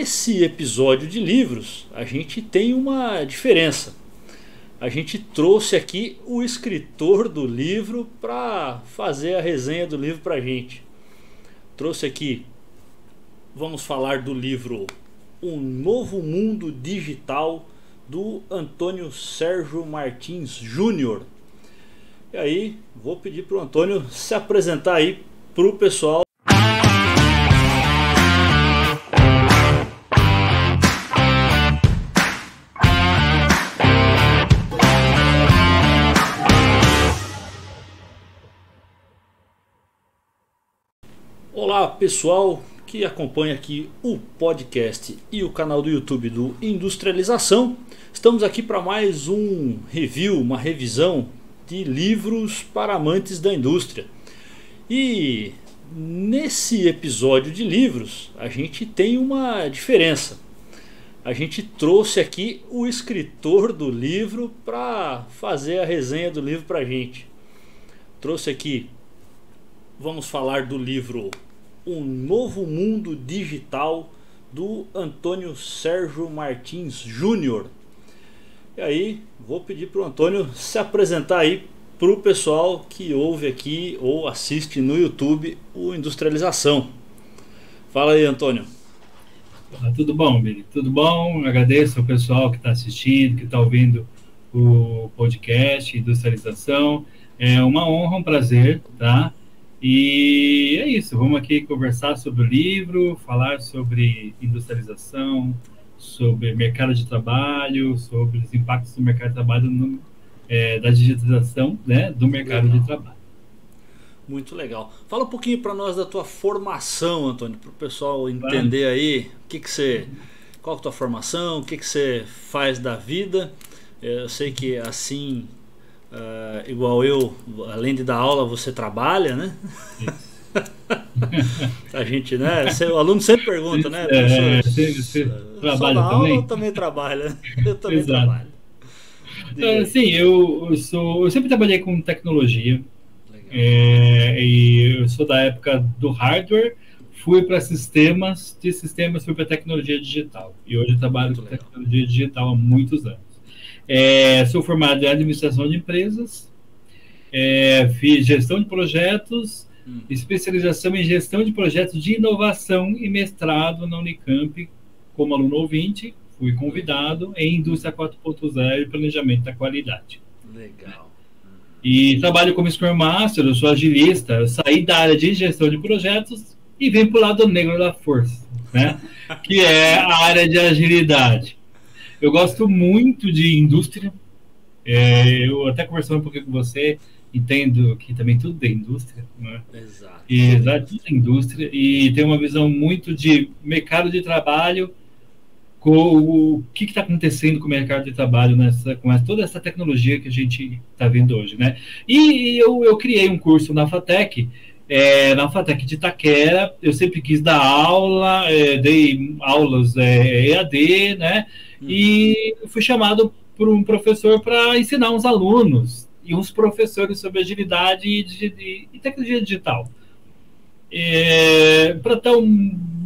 nesse episódio de livros, a gente tem uma diferença. A gente trouxe aqui o escritor do livro para fazer a resenha do livro para a gente. Trouxe aqui, vamos falar do livro Um Novo Mundo Digital, do Antônio Sérgio Martins Júnior. E aí, vou pedir para o Antônio se apresentar aí para o pessoal. Olá pessoal que acompanha aqui o podcast e o canal do YouTube do Industrialização. Estamos aqui para mais um review, uma revisão de livros para amantes da indústria. E nesse episódio de livros a gente tem uma diferença. A gente trouxe aqui o escritor do livro para fazer a resenha do livro para a gente. Trouxe aqui, vamos falar do livro Um Novo Mundo Digital, do Antônio Sérgio Martins Júnior. E aí, vou pedir para o Antônio se apresentar aí para o pessoal que ouve aqui ou assiste no YouTube o Industrialização. Fala aí, Antônio. Tudo bom, Billy? Tudo bom? Agradeço ao pessoal que está assistindo, que está ouvindo o podcast Industrialização. É uma honra, um prazer, tá? E é isso, vamos aqui conversar sobre o livro, falar sobre industrialização, sobre mercado de trabalho, sobre os impactos do mercado de trabalho, da digitalização, né, do mercado de trabalho. Muito legal. Fala um pouquinho para nós da tua formação, Antônio, para o pessoal entender aí qual é a tua formação, o que você faz da vida. Eu sei que assim... igual eu, além de dar aula, você trabalha, né? A gente, né? O aluno sempre pergunta, né? Você trabalha só também? Aula, eu também trabalho. Eu também trabalho. Sim, eu sempre trabalhei com tecnologia. E eu sou da época do hardware, fui para sistemas, de sistemas fui para tecnologia digital. E hoje eu trabalho com tecnologia digital há muitos anos. Sou formado em administração de empresas, fiz gestão de projetos, especialização em gestão de projetos de inovação e mestrado na Unicamp como aluno ouvinte. Fui convidado em Indústria 4.0 e Planejamento da Qualidade. Legal. E trabalho como Scrum Master, eu sou agilista, eu saí da área de gestão de projetos e vim para o lado negro da força, né? Que é a área de agilidade. Eu gosto muito de indústria. Eu até conversando um pouquinho com você, entendo que também tudo é indústria, né? Exato. Tudo é indústria e tem uma visão muito de mercado de trabalho, com o que está acontecendo com o mercado de trabalho com toda essa tecnologia que a gente está vendo hoje, né? E eu criei um curso na FATEC, na FATEC de Itaquera. Eu sempre quis dar aula, dei aulas EAD, né? E fui chamado por um professor para ensinar uns alunos e uns professores sobre agilidade e tecnologia digital. Para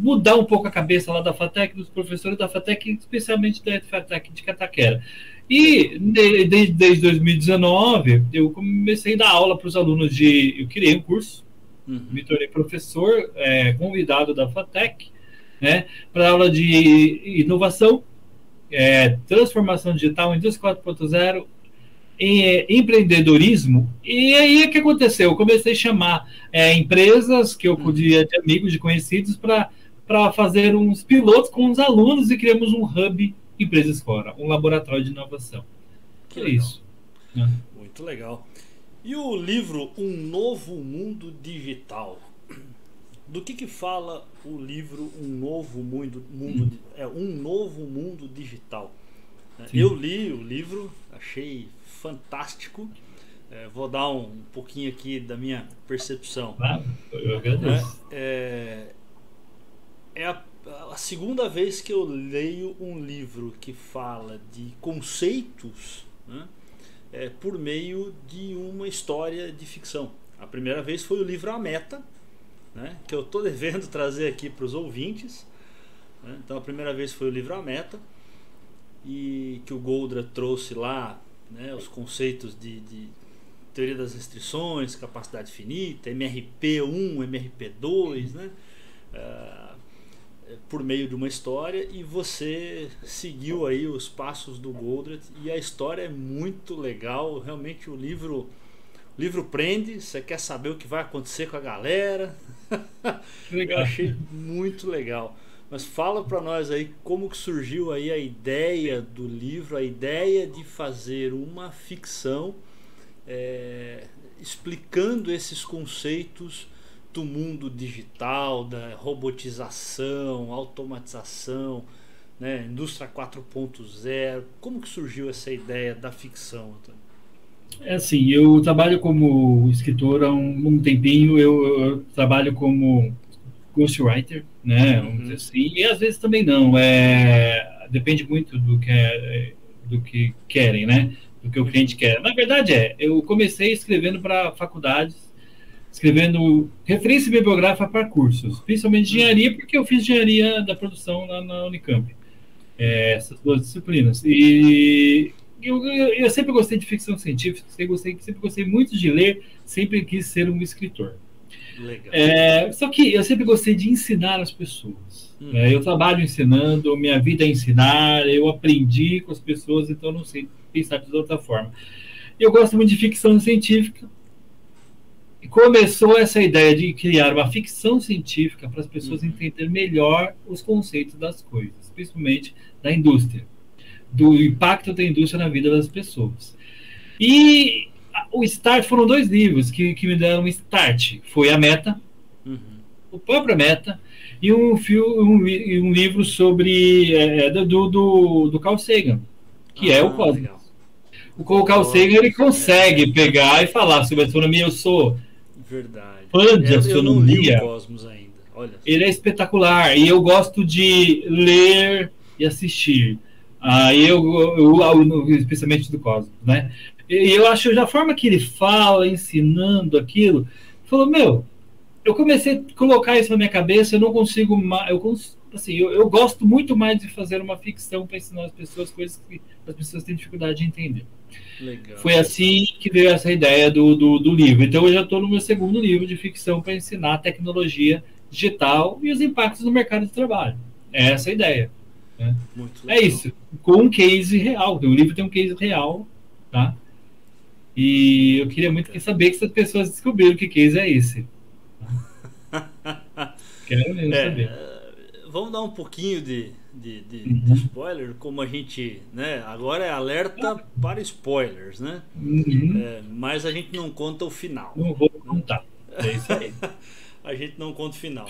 mudar um pouco a cabeça lá da FATEC, dos professores da FATEC, especialmente da FATEC de Itaquera. E desde 2019, eu comecei a dar aula para os alunos eu criei um curso, me tornei professor convidado da FATEC, né, para aula de inovação, transformação digital, indústria 4.0, empreendedorismo. E aí o que aconteceu? Eu comecei a chamar empresas que eu podia ter amigos, de conhecidos, para fazer uns pilotos com os alunos e criamos um hub Empresas Fora, um laboratório de inovação. Que legal. Isso. Né? Muito legal. E o livro Um Novo Mundo Digital? Do que fala o livro Um Novo Mundo Digital? Sim. Eu li o livro, achei fantástico. Vou dar um pouquinho aqui da minha percepção. Eu agradeço. É a segunda vez que eu leio um livro que fala de conceitos, né, por meio de uma história de ficção. A primeira vez foi o livro A Meta, né, que eu estou devendo trazer aqui para os ouvintes, né? Então a primeira vez foi o livro A Meta, e que o Goldratt trouxe lá, né, os conceitos de teoria das restrições, capacidade finita, MRP1, MRP2, né? Por meio de uma história, e você seguiu aí os passos do Goldratt, e a história é muito legal, realmente o livro prende, você quer saber o que vai acontecer com a galera. Eu achei muito legal. Mas fala para nós aí como que surgiu aí a ideia do livro, a ideia de fazer uma ficção explicando esses conceitos do mundo digital, da robotização, automatização, né, indústria 4.0. Como que surgiu essa ideia da ficção, Antônio? É assim, eu trabalho como escritor há um tempinho, eu trabalho como ghostwriter, né, vamos dizer assim, e às vezes também não, depende muito do que querem, né, do que o cliente quer. Na verdade eu comecei escrevendo para faculdades, escrevendo referência bibliográfica para cursos, principalmente engenharia, porque eu fiz engenharia da produção lá na Unicamp, essas duas disciplinas. E eu sempre gostei de ficção científica, sempre gostei muito de ler, sempre quis ser um escritor. Legal. Só que eu sempre gostei de ensinar as pessoas. Eu trabalho ensinando, minha vida é ensinar, eu aprendi com as pessoas, então eu não sei pensar de outra forma. Eu gosto muito de ficção científica. E começou essa ideia de criar uma ficção científica para as pessoas entenderem melhor os conceitos das coisas, principalmente da indústria, do impacto da indústria na vida das pessoas. E o start foram 2 livros que me deram um start. Foi A Meta, o próprio Meta, e um livro sobre do Carl Sagan, que é o Cosmos. Legal. O Carl Sagan, ele consegue pegar e falar sobre astronomia. Eu sou fã de astronomia. Eu não li o Cosmos ainda. Olha. Ele é espetacular, e eu gosto de ler e assistir. Especialmente do Cosmos, né? E eu acho, da forma que ele fala, ensinando aquilo, falou, eu comecei a colocar isso na minha cabeça, eu não consigo mais, eu gosto muito mais de fazer uma ficção para ensinar as pessoas coisas que as pessoas têm dificuldade de entender. Legal. Foi assim que veio essa ideia do livro. Então eu já estou no meu 2º livro de ficção para ensinar a tecnologia digital e os impactos no mercado de trabalho. É essa a ideia. Né? É isso, com um case real. O livro tem um case real, tá? E eu queria muito saber que as pessoas descobriram que case é esse. Quero mesmo saber. Vamos dar um pouquinho de spoiler, como a gente, né? Agora é alerta para spoilers, né? Mas a gente não conta o final. Não vou contar. É isso aí. A gente não conta o final.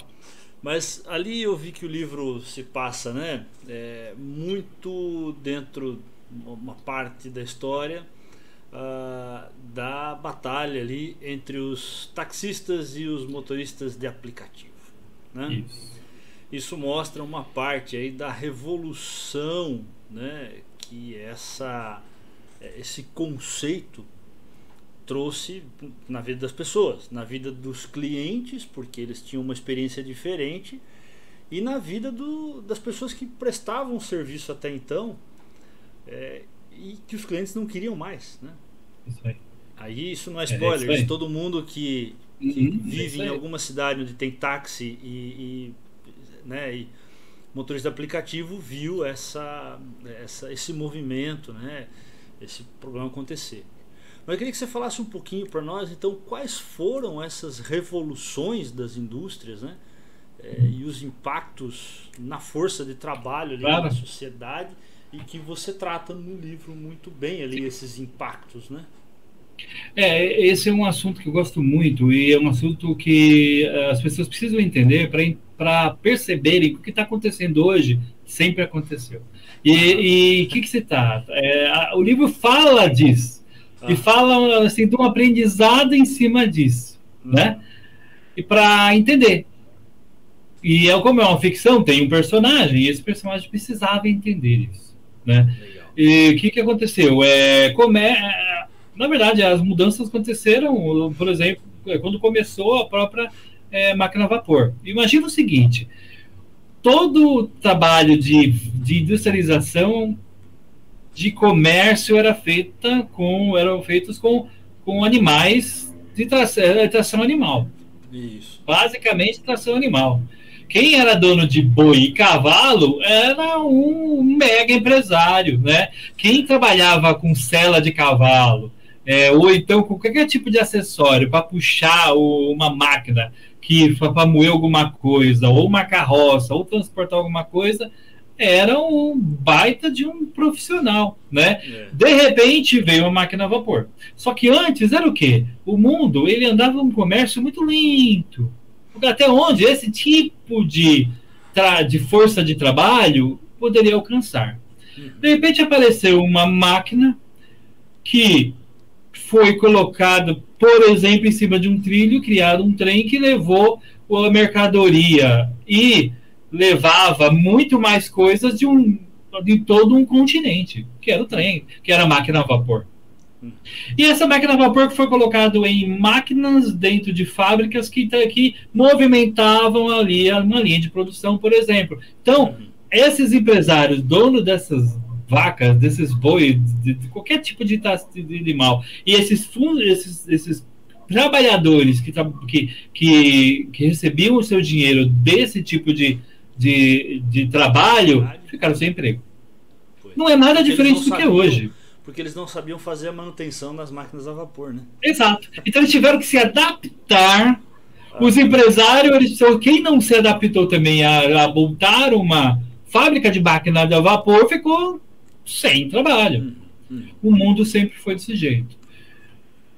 Mas ali eu vi que o livro se passa, né? Muito dentro uma parte da história da batalha ali entre os taxistas e os motoristas de aplicativo, né? Isso mostra uma parte aí da revolução, né, que esse conceito trouxe na vida das pessoas, na vida dos clientes, porque eles tinham uma experiência diferente, e na vida das pessoas que prestavam serviço até então, e que os clientes não queriam mais, né? Isso aí. Aí isso não é spoiler, todo mundo que vive em alguma cidade onde tem táxi e motorista de aplicativo viu esse movimento, né? Esse problema acontecer. Mas eu queria que você falasse um pouquinho para nós, então, quais foram essas revoluções das indústrias, né? E os impactos na força de trabalho ali na sociedade, e que você trata no livro muito bem ali, esses impactos, né? Esse é um assunto que eu gosto muito, e é um assunto que as pessoas precisam entender para perceberem que o que está acontecendo hoje sempre aconteceu. E o que se trata? O livro fala disso, e fala assim, de um aprendizado em cima disso, né? E para entender. E como é uma ficção, tem um personagem, e esse personagem precisava entender isso, né? E o que aconteceu? Na verdade, as mudanças aconteceram, por exemplo, quando começou a própria máquina a vapor. Imagina o seguinte, todo o trabalho de industrialização, de comércio, eram feitos com animais de tração animal. Isso. Basicamente, tração animal. Quem era dono de boi e cavalo era um mega empresário, né? Quem trabalhava com sela de cavalo, ou então com qualquer tipo de acessório para puxar uma máquina, para moer alguma coisa, ou uma carroça, ou transportar alguma coisa, era um baita de um profissional, né? De repente veio a máquina a vapor. Só que antes era o quê? O mundo, ele andava um comércio muito lento. Até onde esse tipo de força de trabalho poderia alcançar. De repente apareceu uma máquina que foi colocada, por exemplo, em cima de um trilho, criado um trem que levou a mercadoria e levava muito mais coisas de todo um continente, que era o trem, que era a máquina a vapor. E essa máquina a vapor que foi colocado em máquinas dentro de fábricas que movimentavam ali uma linha de produção, por exemplo. Então, esses empresários, donos dessas vacas, desses bois, de qualquer tipo de animal, e esses trabalhadores que recebiam o seu dinheiro desse tipo de trabalho, ficaram sem emprego. Não é nada diferente do que hoje. Porque eles não sabiam fazer a manutenção das máquinas a vapor, né? Exato. Então eles tiveram que se adaptar. Os empresários, quem não se adaptou também a montar uma fábrica de máquina a vapor, ficou sem trabalho. O mundo sempre foi desse jeito.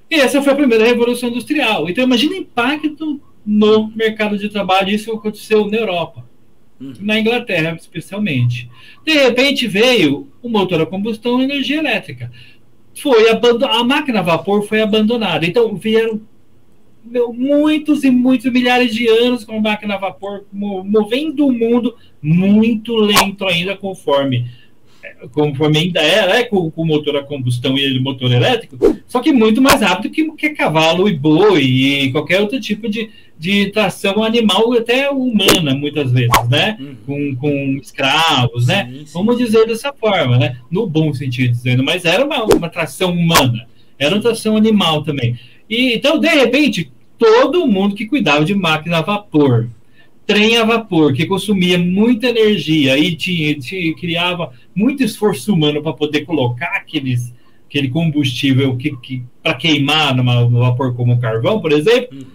E essa foi a primeira revolução industrial. Então imagina o impacto no mercado de trabalho. Isso aconteceu na Europa. Na Inglaterra, especialmente. De repente veio o motor a combustão e energia elétrica. A máquina a vapor foi abandonada. Então vieram muitos e muitos milhares de anos com a máquina a vapor, movendo o mundo muito lento ainda, conforme ainda era, com o motor a combustão e o motor elétrico, só que muito mais rápido que cavalo e boi e qualquer outro tipo de tração animal, até humana, muitas vezes, né? Com escravos, né? Sim. Vamos dizer dessa forma, né? No bom sentido dizendo, mas era uma tração humana, era uma tração animal também. E então, de repente, todo mundo que cuidava de máquina a vapor, trem a vapor, que consumia muita energia e criava muito esforço humano para poder colocar aquele combustível para queimar no vapor como carvão, por exemplo,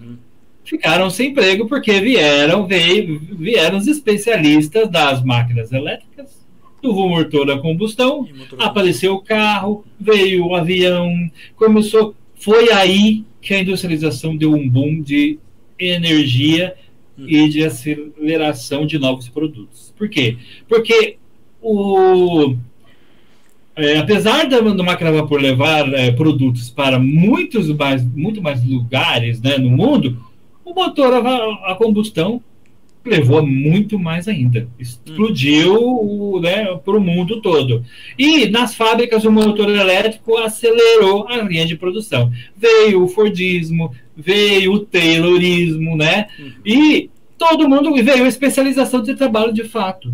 ficaram sem emprego porque vieram os especialistas das máquinas elétricas, do motor a combustão, apareceu o carro, veio o avião, foi aí que a industrialização deu um boom de energia e de aceleração de novos produtos. Por quê? Porque apesar da máquina a vapor levar produtos para muito mais lugares, né, no mundo, o motor a combustão levou a muito mais ainda. Explodiu, né, para o mundo todo. E nas fábricas o motor elétrico acelerou a linha de produção. Veio o Fordismo, veio o Taylorismo, né? E todo mundo veio a especialização de trabalho de fato,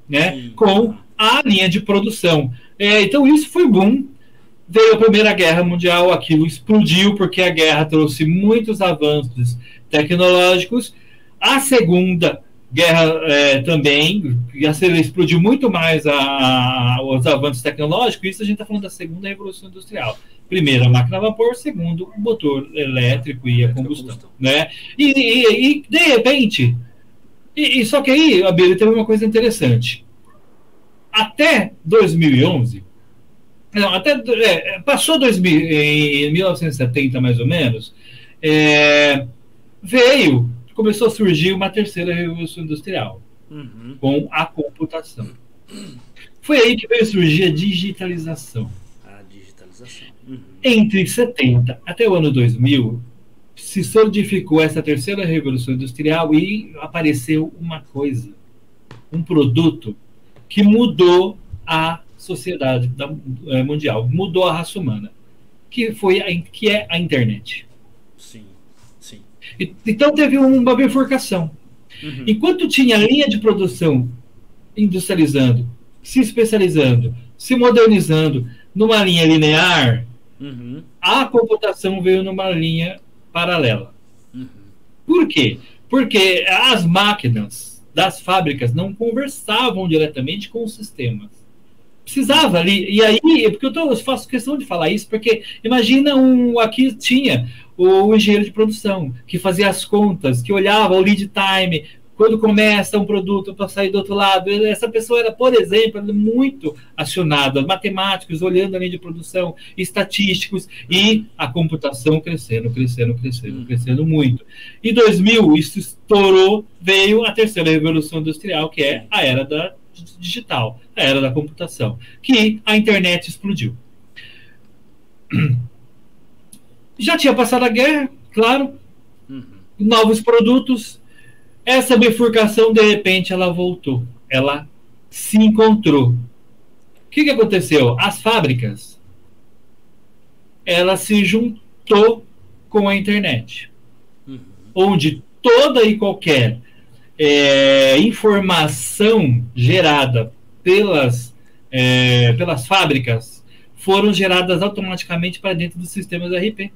né? Com a linha de produção. Então isso foi boom. Veio a Primeira Guerra Mundial, aquilo explodiu porque a guerra trouxe muitos avanços tecnológicos. A Segunda Guerra também explodiu muito mais os avanços tecnológicos. Isso a gente está falando da Segunda Revolução Industrial. Primeiro, a máquina a vapor. Segundo, o motor elétrico e a combustão. Né? E de repente... só que aí, Abílio, teve uma coisa interessante. Até 2011... passou 2000, em 1970, mais ou menos, começou a surgir uma terceira revolução industrial, com a computação. Foi aí que veio surgir a digitalização. Entre 70 até o ano 2000, se solidificou essa terceira revolução industrial e apareceu uma coisa, um produto que mudou a sociedade mundial, mudou a raça humana, que é a internet. Sim. Então teve uma bifurcação. Uhum. Enquanto tinha linha de produção industrializando, se especializando, se modernizando numa linha linear, Uhum. a computação veio numa linha paralela. Uhum. Por quê? Porque as máquinas das fábricas não conversavam diretamente com os sistemas. Precisava ali, e aí, porque eu faço questão de falar isso, porque imagina aqui tinha o engenheiro de produção, que fazia as contas, que olhava o lead time, quando começa um produto para sair do outro lado. Essa pessoa era, por exemplo, muito acionada, matemáticos olhando a linha de produção, estatísticos, e a computação crescendo muito. Em 2000, isso estourou, veio a terceira revolução industrial, que é a era da digital, a era da computação, que a internet explodiu. Já tinha passado a guerra, claro, novos produtos, essa bifurcação, de repente, ela voltou, ela se encontrou. O que aconteceu? As fábricas, ela se juntou com a internet, onde toda e qualquer informação gerada pelas fábricas foram geradas automaticamente para dentro dos sistemas ERP,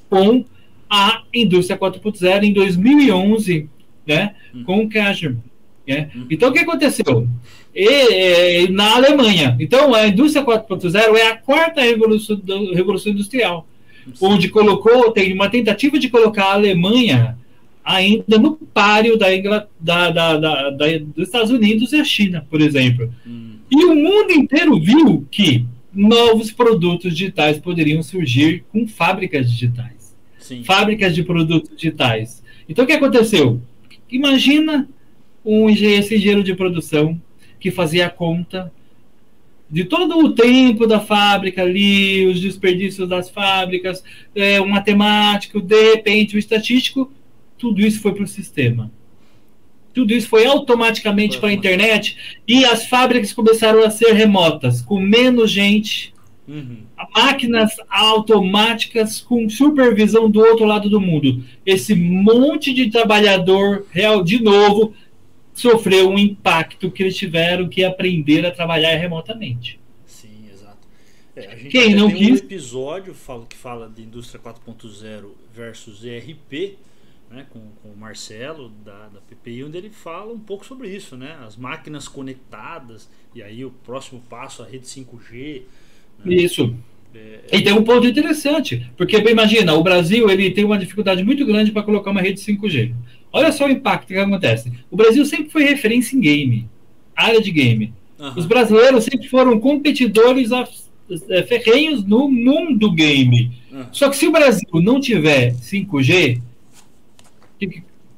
com a indústria 4.0 em 2011, né, com o Kaiser. Né? Então, o que aconteceu? Na Alemanha. Então, a indústria 4.0 é a quarta revolução industrial, onde tem uma tentativa de colocar a Alemanha ainda no páreo dos Estados Unidos e a China, por exemplo. E o mundo inteiro viu que novos produtos digitais poderiam surgir com fábricas digitais. Sim. Fábricas de produtos digitais. Então, o que aconteceu? Imagina esse engenheiro de produção que fazia a conta de todo o tempo da fábrica ali, os desperdícios das fábricas, um matemático, de repente, o estatístico. Tudo isso foi para o sistema. Tudo isso foi automaticamente para a internet e as fábricas começaram a ser remotas, com menos gente, máquinas automáticas com supervisão do outro lado do mundo. Esse monte de trabalhador real, de novo, sofreu um impacto que eles tiveram que aprender a trabalhar remotamente. Sim, exato. A gente Quem não tem quis... um episódio que fala de indústria 4.0 versus ERP, né, com o Marcelo da PPI, onde ele fala um pouco sobre isso, né, as máquinas conectadas, e aí o próximo passo, a rede 5G. Né? Isso. E tem um ponto interessante, porque imagina, o Brasil ele tem uma dificuldade muito grande para colocar uma rede 5G. Olha só o impacto que acontece. O Brasil sempre foi referência em game, área de game. Os brasileiros sempre foram competidores ferrenhos no mundo game. Só que se o Brasil não tiver 5G,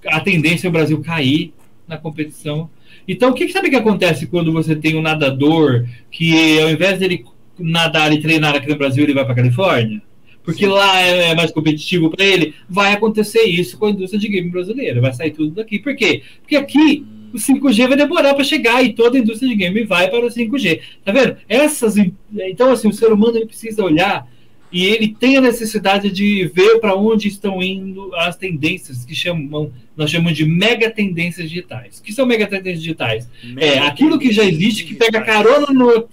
a tendência é o Brasil cair na competição. Então, sabe o que acontece quando você tem um nadador que, ao invés dele nadar e treinar aqui no Brasil, ele vai para a Califórnia? Porque lá é mais competitivo para ele. Vai acontecer isso com a indústria de game brasileira. Vai sair tudo daqui. Por quê? Porque aqui o 5G vai demorar para chegar e toda a indústria de game vai para o 5G. Tá vendo? Então, assim, o ser humano ele precisa olhar e ele tem a necessidade de ver para onde estão indo as tendências que nós chamamos de mega tendências digitais. O que são mega tendências digitais? Aquilo que já existe que pega carona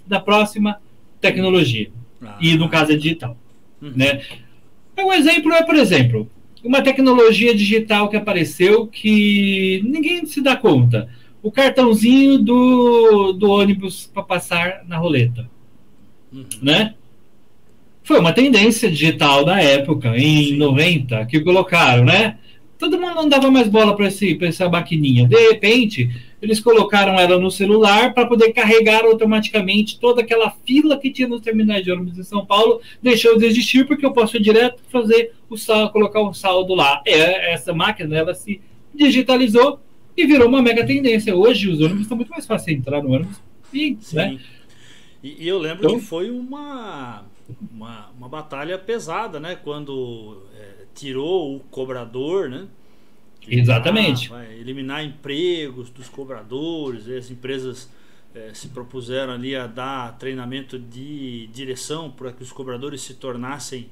na próxima tecnologia. E no caso é digital. Né? Um exemplo por exemplo, uma tecnologia digital que apareceu que ninguém se dá conta. O cartãozinho do ônibus para passar na roleta. Né? Foi uma tendência digital da época, em 90, que colocaram, né? Todo mundo não dava mais bola para essa maquininha. De repente, eles colocaram ela no celular para poder carregar automaticamente toda aquela fila que tinha nos terminais de ônibus em São Paulo, deixou de existir porque eu posso ir direto fazer colocar o saldo lá. Essa máquina, ela se digitalizou e virou uma mega tendência. Hoje, os ônibus estão muito mais fáceis de entrar no ônibus. Né? E eu lembro que foi uma batalha pesada, né? Quando tirou o cobrador, né? Exatamente. Vai eliminar empregos dos cobradores. As empresas se propuseram ali a dar treinamento de direção para que os cobradores se tornassem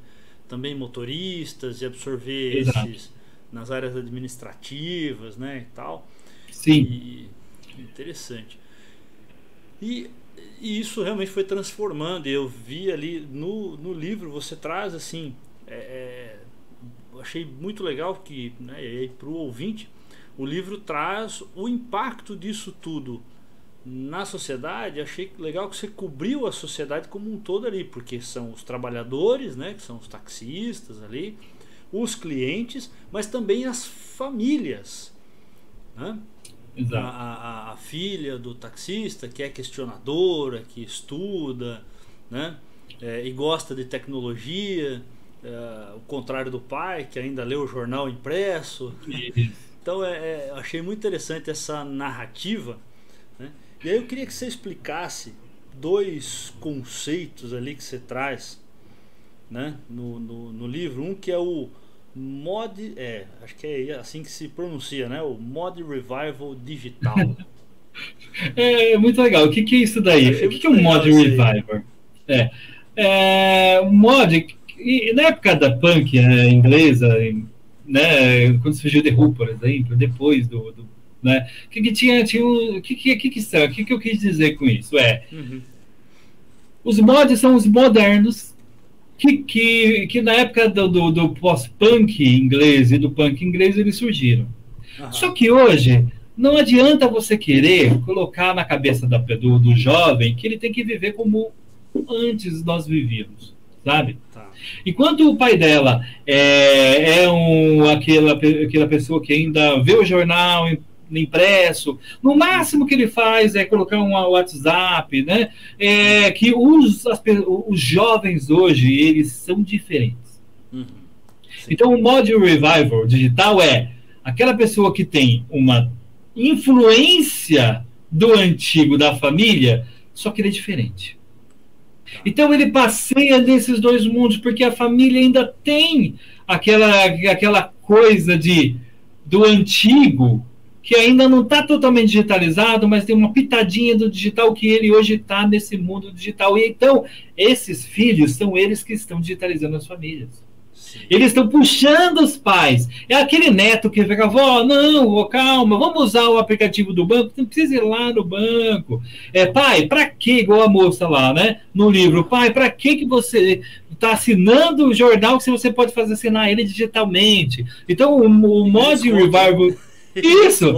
também motoristas e absorver esses nas áreas administrativas, né? E tal. Sim. Interessante. E isso realmente foi transformando. Eu vi ali no livro, você traz assim, eu achei muito legal que, né, para o ouvinte, o livro traz o impacto disso tudo na sociedade. Achei legal que você cobriu a sociedade como um todo ali, porque são os trabalhadores, né, que são os taxistas ali, os clientes, mas também as famílias, né? A filha do taxista, que é questionadora, que estuda, né? E gosta de tecnologia, o contrário do pai, que ainda lê o jornal impresso. Então achei muito interessante essa narrativa, né? E aí eu queria que você explicasse dois conceitos ali que você traz, né, no livro. Um que é o Mod, acho que é assim que se pronuncia, né? O Mod Revival Digital. É muito legal. O que é isso daí? O que é um Mod Revival? O mod, na época da punk inglesa, né, quando surgiu The Who, por exemplo, depois né, que eu quis dizer com isso? Os mods são os modernos que na época do pós-punk inglês e do punk inglês eles surgiram. Só que hoje não adianta você querer colocar na cabeça do jovem que ele tem que viver como antes nós vivíamos, sabe? Enquanto o pai dela aquela pessoa que ainda vê o jornal impresso, no máximo que ele faz é colocar um WhatsApp, né? Que os jovens hoje, eles são diferentes. Então o Mod Revival digital é aquela pessoa que tem uma influência do antigo da família, só que ele é diferente. Então ele passeia nesses dois mundos, porque a família ainda tem aquela coisa do antigo, que ainda não está totalmente digitalizado, mas tem uma pitadinha do digital, que ele hoje está nesse mundo digital. E então, esses filhos são eles que estão digitalizando as famílias. Sim. Eles estão puxando os pais. É aquele neto que fica, calma, vamos usar o aplicativo do banco, não precisa ir lá no banco. Pai, para que, igual a moça lá, né, no livro, pai, para que você está assinando o jornal se você pode assinar ele digitalmente? Então, o Mod Revival... Isso,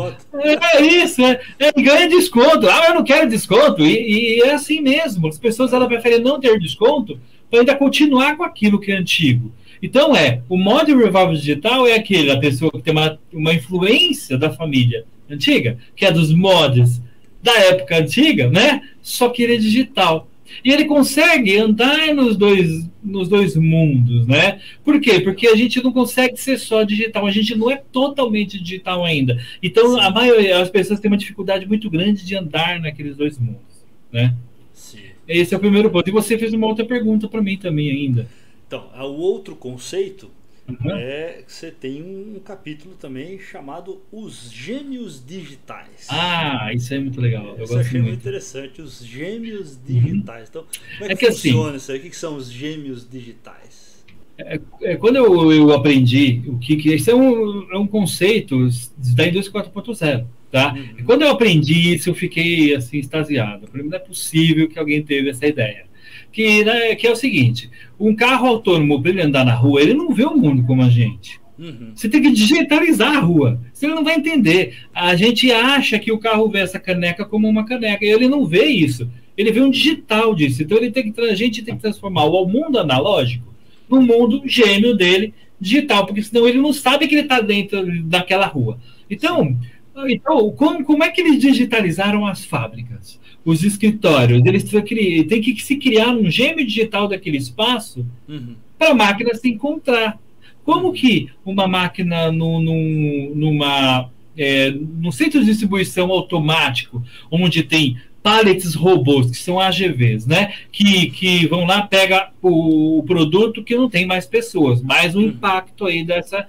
ganha desconto. Eu não quero desconto. E é assim mesmo. As pessoas preferem não ter desconto para ainda continuar com aquilo que é antigo. Então o Mod Revival digital é a pessoa que tem uma influência da família antiga, que é dos mods da época antiga, né? Só que ele é digital. E ele consegue andar nos dois mundos, né? Por quê? Porque a gente não consegue ser só digital, a gente não é totalmente digital ainda. Então, sim, a maioria das pessoas tem uma dificuldade muito grande de andar naqueles dois mundos, né? Sim. Esse é o primeiro ponto. E você fez uma outra pergunta para mim também ainda. Então, o outro conceito é que você tem um capítulo também chamado Os Gêmeos Digitais. Isso é muito legal. Eu achei muito interessante, os gêmeos digitais. Então, como é que funciona isso aí? O que são os gêmeos digitais? Quando eu aprendi o que isso é um conceito da indústria 4.0. Tá? Quando eu aprendi isso, eu fiquei assim, extasiado. Eu falei, não é possível que alguém teve essa ideia. Que é o seguinte, um carro autônomo, para ele andar na rua, ele não vê o mundo como a gente. Você tem que digitalizar a rua, senão ele não vai entender. A gente acha que o carro vê essa caneca como uma caneca, e ele não vê isso. Ele vê um digital disso. Então a gente tem que transformar o mundo analógico no mundo gêmeo dele, digital, porque senão ele não sabe que ele está dentro daquela rua. Então como é que eles digitalizaram as fábricas? Os escritórios, eles têm que se criar um gêmeo digital daquele espaço para a máquina se encontrar. Como que uma máquina num centro de distribuição automático, onde tem pallets robôs, que são AGVs, né? Que vão lá, pega o produto que não tem mais pessoas, mais um impacto aí dessa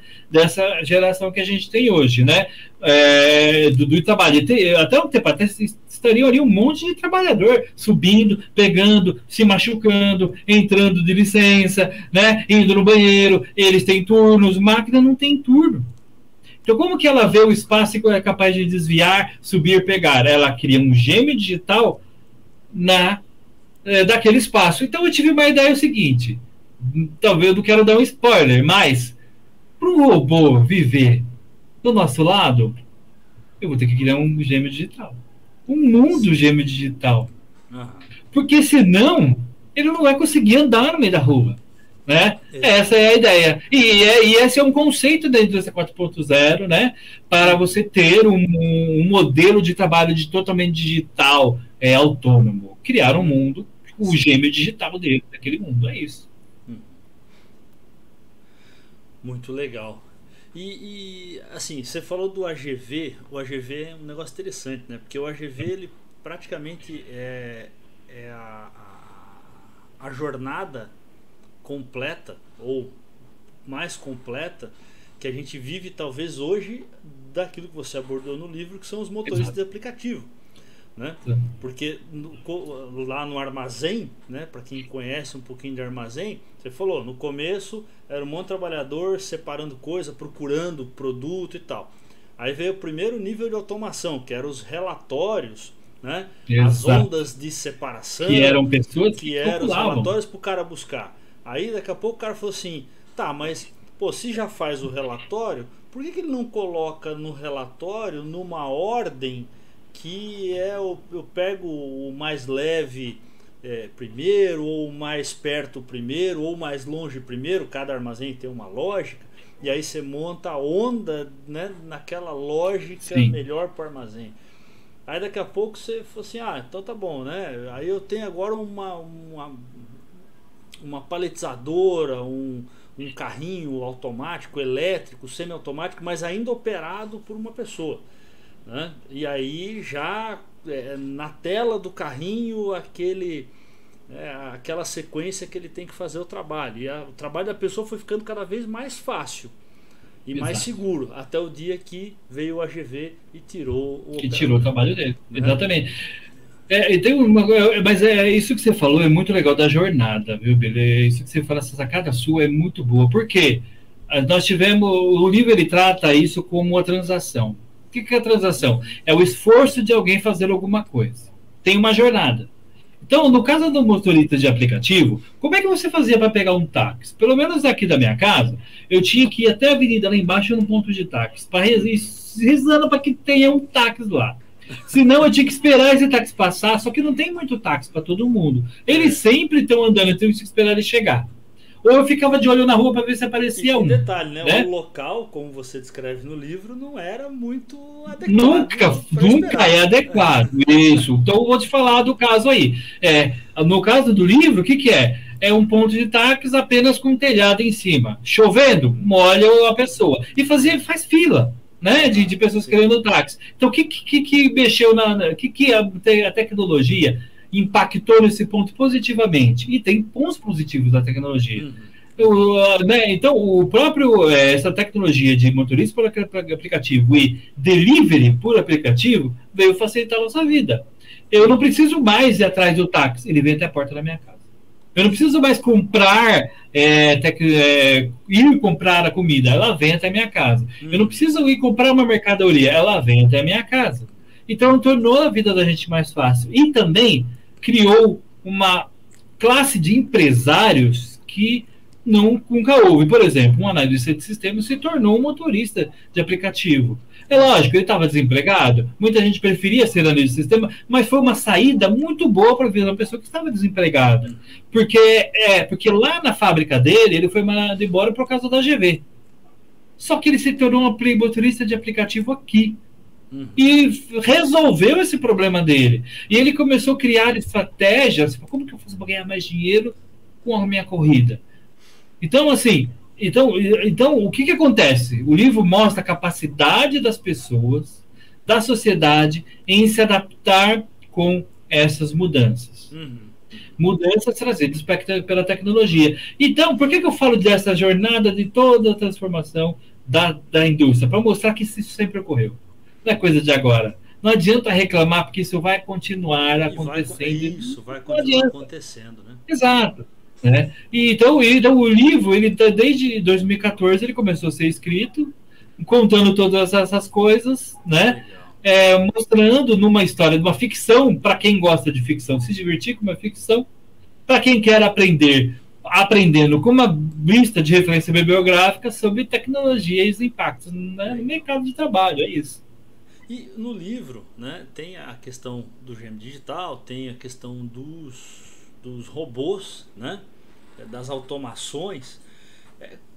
geração que a gente tem hoje, né? Do trabalho. Até um tempo atrás estariam ali um monte de trabalhador subindo, pegando, se machucando, entrando de licença, né? Indo no banheiro, eles têm turnos, máquina não tem turno. Então, como que ela vê o espaço e é capaz de desviar, subir, pegar? Ela cria um gêmeo digital daquele espaço. Então, eu tive uma ideia seguinte, talvez eu não quero dar um spoiler, mas para um robô viver do nosso lado, eu vou ter que criar um gêmeo digital. Um mundo gêmeo digital. Porque senão, ele não vai conseguir andar no meio da rua. Né? Essa é a ideia. E esse é um conceito da indústria 4.0, né? Para você ter um modelo de trabalho totalmente digital, autônomo. Criar um mundo, o gêmeo digital dele, daquele mundo. É isso. Muito legal. E assim, você falou do AGV. O AGV é um negócio interessante, né? Porque o AGV, ele praticamente é a jornada completa, ou mais completa, que a gente vive talvez hoje, daquilo que você abordou no livro, que são os motoristas de aplicativo, né? Porque lá no armazém, né, para quem conhece um pouquinho de armazém, você falou, no começo era um monte de trabalhador separando coisa, procurando produto e tal. Aí veio o primeiro nível de automação, que eram os relatórios, né? As ondas de separação, que eram pessoas que eram os relatórios para o cara buscar. Aí daqui a pouco o cara falou assim, tá, mas pô, se já faz o relatório, por que ele não coloca no relatório numa ordem que eu pego o mais leve primeiro, ou o mais perto primeiro, ou mais longe primeiro, cada armazém tem uma lógica, e aí você monta a onda, né, naquela lógica melhor para o armazém. Aí daqui a pouco você falou assim, então tá bom, né? Aí eu tenho agora uma paletizadora, um carrinho automático, elétrico, semi-automático, mas ainda operado por uma pessoa, né? E aí já na tela do carrinho aquela sequência que ele tem que fazer o trabalho. E o trabalho da pessoa foi ficando cada vez mais fácil e mais seguro, até o dia que veio o AGV e tirou o trabalho dele, né? Exatamente. Mas isso que você falou é muito legal da jornada, viu, Billy? Isso que você fala, essa sacada sua é muito boa, porque nós tivemos, o livro ele trata isso como uma transação. O que é a transação? É o esforço de alguém fazer alguma coisa. Tem uma jornada. Então, no caso do motorista de aplicativo, como é que você fazia para pegar um táxi? Pelo menos aqui da minha casa, eu tinha que ir até a avenida lá embaixo num ponto de táxi, rezando para que tenha um táxi lá. Senão eu tinha que esperar esse táxi passar, só que não tem muito táxi para todo mundo. Eles sempre estão andando, eu tenho que esperar ele chegar. Ou eu ficava de olho na rua para ver se aparecia um. Detalhe, né? O local, como você descreve no livro, não era muito adequado. Nunca é adequado. Isso. Então eu vou te falar do caso aí. No caso do livro, o que é? É um ponto de táxi apenas com um telhado em cima. Chovendo, molha a pessoa. E faz fila, né, de pessoas querendo táxi. Então, o que mexeu que a tecnologia impactou nesse ponto positivamente? E tem pontos positivos da tecnologia. Então, essa tecnologia de motorista por aplicativo e delivery por aplicativo veio facilitar a nossa vida. Eu não preciso mais ir atrás do táxi, ele vem até a porta da minha casa. Eu não preciso mais ir comprar a comida, ela vem até a minha casa. Eu não preciso ir comprar uma mercadoria, ela vem até a minha casa. Então, tornou a vida da gente mais fácil. E também criou uma classe de empresários que nunca houve. Por exemplo, um analista de sistemas se tornou um motorista de aplicativo. É lógico, ele estava desempregado, muita gente preferia ser analista de sistema, mas foi uma saída muito boa para uma pessoa que estava desempregada. Porque lá na fábrica dele, ele foi mandado embora por causa da AGV. Só que ele se tornou um motorista de aplicativo aqui. E resolveu esse problema dele. E ele começou a criar estratégias. Como que eu faço para ganhar mais dinheiro com a minha corrida? Então, assim, o que acontece? O livro mostra a capacidade das pessoas, da sociedade, em se adaptar com essas mudanças. Mudanças trazidas pela tecnologia. Então, por que eu falo dessa jornada de toda a transformação da indústria? Para mostrar que isso sempre ocorreu. Não é coisa de agora. Não adianta reclamar, porque isso vai continuar acontecendo. Vai continuar acontecendo, né? Exato. Né? Então o livro, desde 2014, ele começou a ser escrito, contando todas essas coisas, né? Mostrando numa história de uma ficção, para quem gosta de ficção, se divertir com uma ficção, para quem quer aprendendo com uma lista de referência bibliográfica sobre tecnologia e os impactos, né, no mercado de trabalho, é isso. E no livro, né, tem a questão do GM digital, tem a questão dos robôs, né, das automações.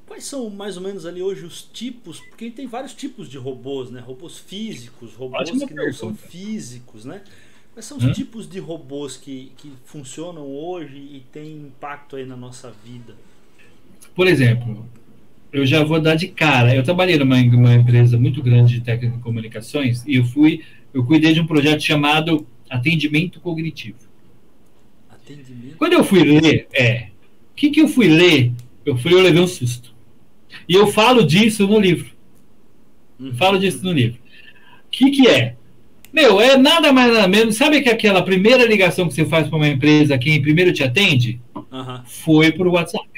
Quais são mais ou menos ali hoje os tipos? Porque tem vários tipos de robôs, né? Robôs físicos, robôs que não são físicos, né? Quais são os tipos de robôs que funcionam hoje e têm impacto aí na nossa vida? Por exemplo, eu já vou dar de cara. Eu trabalhei numa empresa muito grande de telecomunicações e eu cuidei de um projeto chamado Atendimento Cognitivo. Atendimento? Quando eu fui ler, o que eu fui ler? Eu levei um susto. E eu falo disso no livro. O que é? É nada mais nada menos. Sabe que aquela primeira ligação que você faz para uma empresa, quem primeiro te atende, foi para o WhatsApp.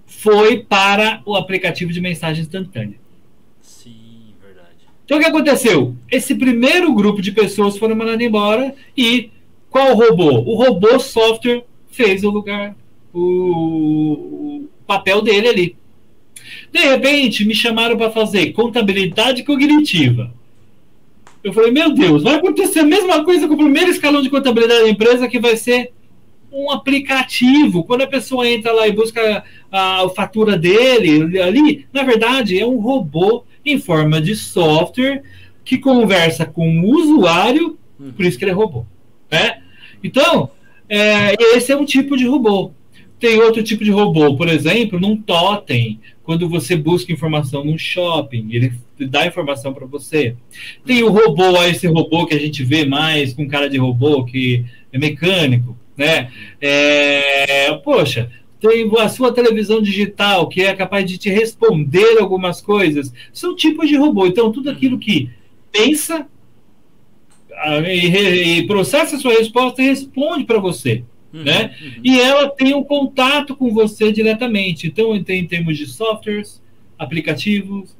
Foi para o aplicativo de mensagem instantânea. Sim, verdade. Então o que aconteceu? Esse primeiro grupo de pessoas foram mandadas embora e qual robô? O robô software fez o papel dele ali. De repente, me chamaram para fazer contabilidade cognitiva. Eu falei, meu Deus, vai acontecer a mesma coisa com o primeiro escalão de contabilidade da empresa, que vai ser um aplicativo. Quando a pessoa entra lá e busca a fatura dele, ali, na verdade, é um robô em forma de software que conversa com o usuário, por isso que ele é robô. Né? Então, esse é um tipo de robô. Tem outro tipo de robô, por exemplo, num totem, quando você busca informação num shopping, ele dá informação para você. Tem o robô, esse robô que a gente vê mais com cara de robô, que é mecânico, né? Poxa, tem a sua televisão digital, que é capaz de te responder algumas coisas. São tipos de robô. Então, tudo aquilo que pensa e processa a sua resposta e responde para você. Né? E ela tem um contato com você diretamente. Então, tem em termos de softwares, aplicativos,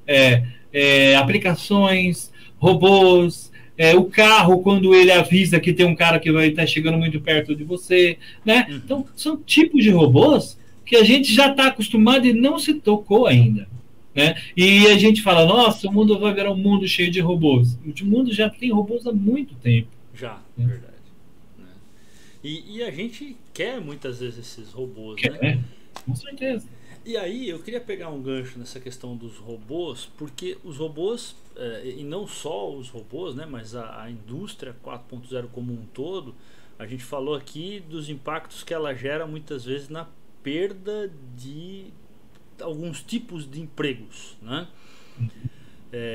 aplicações, robôs, o carro, quando ele avisa que tem um cara que vai estar chegando muito perto de você. Né? Então, são tipos de robôs que a gente já está acostumado e não se tocou ainda. Né? E a gente fala, nossa, o mundo vai virar um mundo cheio de robôs. O mundo já tem robôs há muito tempo. Já, verdade. E a gente quer muitas vezes esses robôs, né? Com certeza. E aí eu queria pegar um gancho nessa questão dos robôs, porque os robôs, e não só os robôs, né, mas a indústria 4.0 como um todo, a gente falou aqui dos impactos que ela gera muitas vezes na perda de alguns tipos de empregos, né?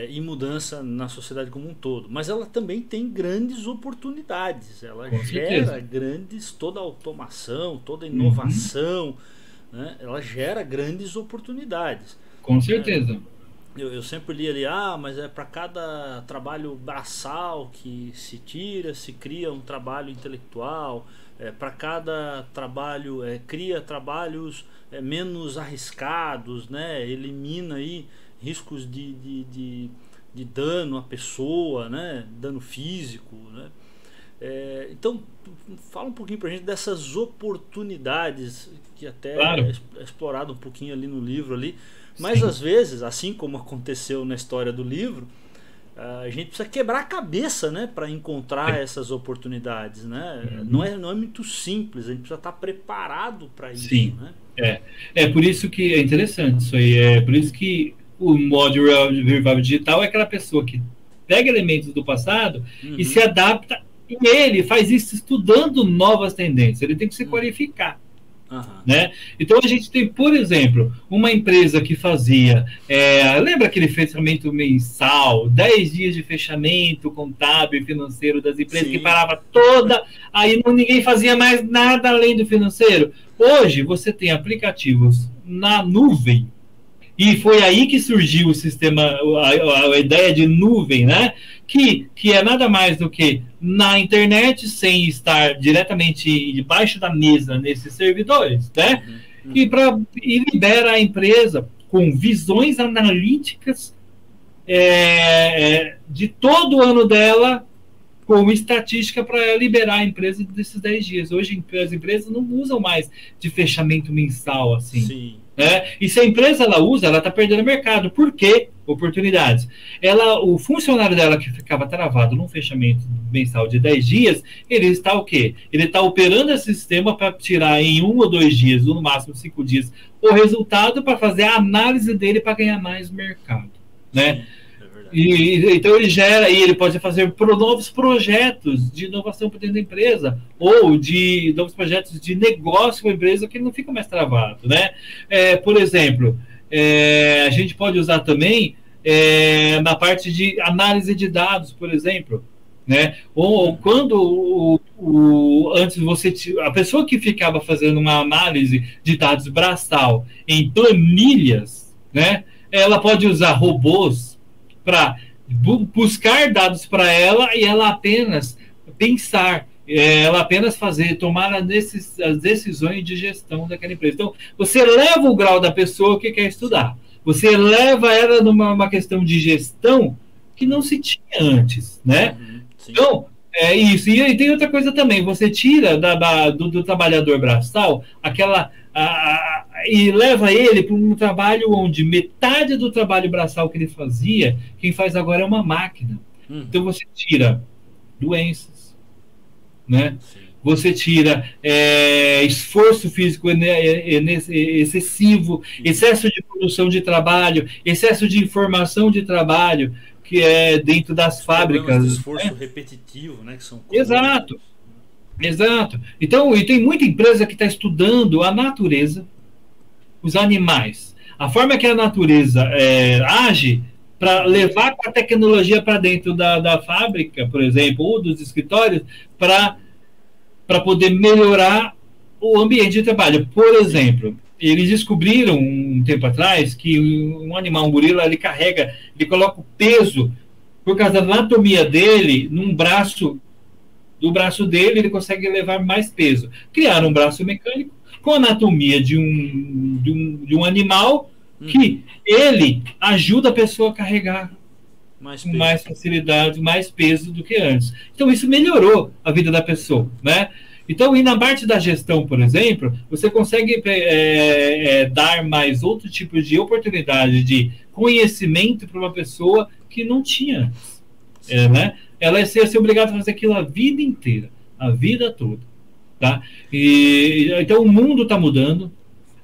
E mudança na sociedade como um todo, mas ela também tem grandes oportunidades, ela gera toda a automação, toda a inovação, né? Ela gera grandes oportunidades. Com certeza. Eu sempre li ali, mas para cada trabalho braçal que se tira, se cria um trabalho intelectual, para cada trabalho, cria trabalhos menos arriscados, né? Elimina aí riscos de dano à pessoa, né? Dano físico, né? Então fala um pouquinho pra gente dessas oportunidades que até é explorado um pouquinho ali no livro ali, mas às vezes, assim como aconteceu na história do livro, a gente precisa quebrar a cabeça, né, para encontrar essas oportunidades, né? Não é muito simples, a gente precisa estar preparado para isso. Sim. Né? É por isso que é interessante isso aí, é por isso que o Modular Revival Digital é aquela pessoa que pega elementos do passado e se adapta, e ele faz isso estudando novas tendências, ele tem que se qualificar. Né? Então a gente tem, por exemplo, uma empresa que fazia, lembra aquele fechamento mensal, 10 dias de fechamento contábil e financeiro das empresas, que parava toda, aí ninguém fazia mais nada além do financeiro. Hoje você tem aplicativos na nuvem, e foi aí que surgiu o sistema, a ideia de nuvem, né? Que é nada mais do que na internet, sem estar diretamente debaixo da mesa nesses servidores, né? E libera a empresa com visões analíticas de todo o ano dela, como estatística para liberar a empresa desses 10 dias. Hoje as empresas não usam mais de fechamento mensal assim. Sim. E se a empresa ela usa, ela está perdendo mercado. Por quê? Oportunidades. O funcionário dela que ficava travado num fechamento mensal de 10 dias, ele está o quê? Ele está operando esse sistema para tirar em 1 ou 2 dias, ou no máximo 5 dias, o resultado para fazer a análise dele para ganhar mais mercado. Né? Então ele gera, e ele pode fazer novos projetos de inovação para dentro da empresa, ou de novos projetos de negócio com a empresa, que ele não fica mais travado, né? Por exemplo, a gente pode usar também na parte de análise de dados, por exemplo, né? Ou quando antes a pessoa que ficava fazendo uma análise de dados braçal em planilhas, né? Ela pode usar robôs para buscar dados para ela e ela apenas pensar, ela apenas tomar as decisões de gestão daquela empresa. Então, você leva o grau da pessoa que quer estudar, você leva ela numa questão de gestão que não se tinha antes, né? Então, é isso. E tem outra coisa também, você tira do trabalhador braçal e leva ele para um trabalho onde metade do trabalho braçal que ele fazia, quem faz agora é uma máquina. Então você tira doenças, né? Você tira esforço físico excessivo, excesso de produção de trabalho, excesso de informação de trabalho, que é dentro das fábricas. De esforço repetitivo, né? Que são Exato. Então, e tem muita empresa que está estudando a natureza, os animais, a forma que a natureza age para levar a tecnologia para dentro da fábrica, por exemplo, ou dos escritórios, para poder melhorar o ambiente de trabalho. Por exemplo, eles descobriram um tempo atrás que um animal, um gorila, ele coloca o peso, por causa da anatomia dele, do braço dele, ele consegue levar mais peso. Criaram um braço mecânico com a anatomia de um animal que ele ajuda a pessoa a carregar com mais facilidade, mais peso do que antes. Então isso melhorou a vida da pessoa, né? Então, e na parte da gestão, por exemplo, você consegue dar mais outro tipo de oportunidade de conhecimento para uma pessoa que não tinha antes, né? Ela ia ser obrigada a fazer aquilo a vida inteira, a vida toda, tá? Então o mundo está mudando,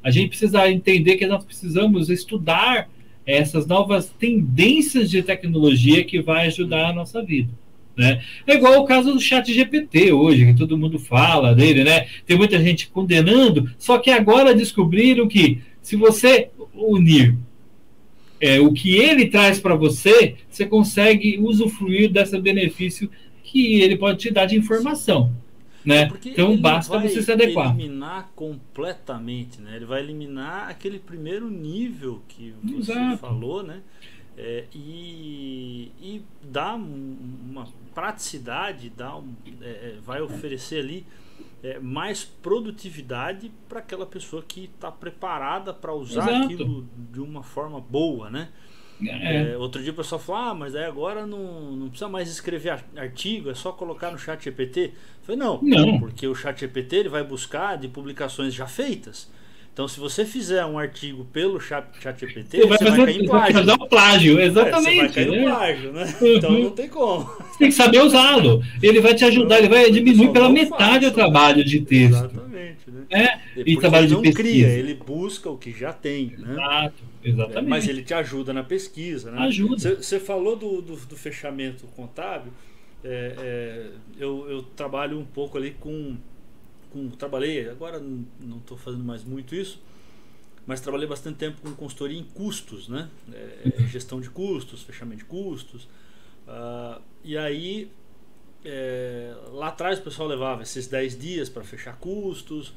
a gente precisa entender que nós precisamos estudar essas novas tendências de tecnologia que vai ajudar a nossa vida, né? É igual o caso do ChatGPT hoje, que todo mundo fala dele, né? Tem muita gente condenando, só que agora descobriram que se você unir o que ele traz para você, você consegue usufruir desse benefício que ele pode te dar de informação, né? Então basta você se adequar. Ele vai eliminar completamente, né? Ele vai eliminar aquele primeiro nível que você falou, né? E dá uma praticidade, vai oferecer ali mais produtividade para aquela pessoa que está preparada para usar aquilo de uma forma boa, né? Outro dia o pessoal falou, mas aí agora não precisa mais escrever artigo, é só colocar no ChatGPT. Eu falei, não, porque o ChatGPT ele vai buscar de publicações já feitas. Então, se você fizer um artigo pelo ChatGPT, você vai cair em plágio. Vai fazer um plágio, exatamente. Você vai cair em plágio, né? Então não tem como. Você tem que saber usá-lo. Ele vai te ajudar, ele vai diminuir pela metade o trabalho de texto. Exatamente. Né? E trabalho de pesquisa. Ele não cria, ele busca o que já tem. Né? Exatamente. Mas ele te ajuda na pesquisa. Né? Ajuda. Você falou do fechamento contábil. Eu trabalho um pouco ali trabalhei, agora não estou fazendo mais muito isso, mas trabalhei bastante tempo com consultoria em custos, né? Gestão de custos, fechamento de custos. E aí, lá atrás o pessoal levava esses 10 dias para fechar custos,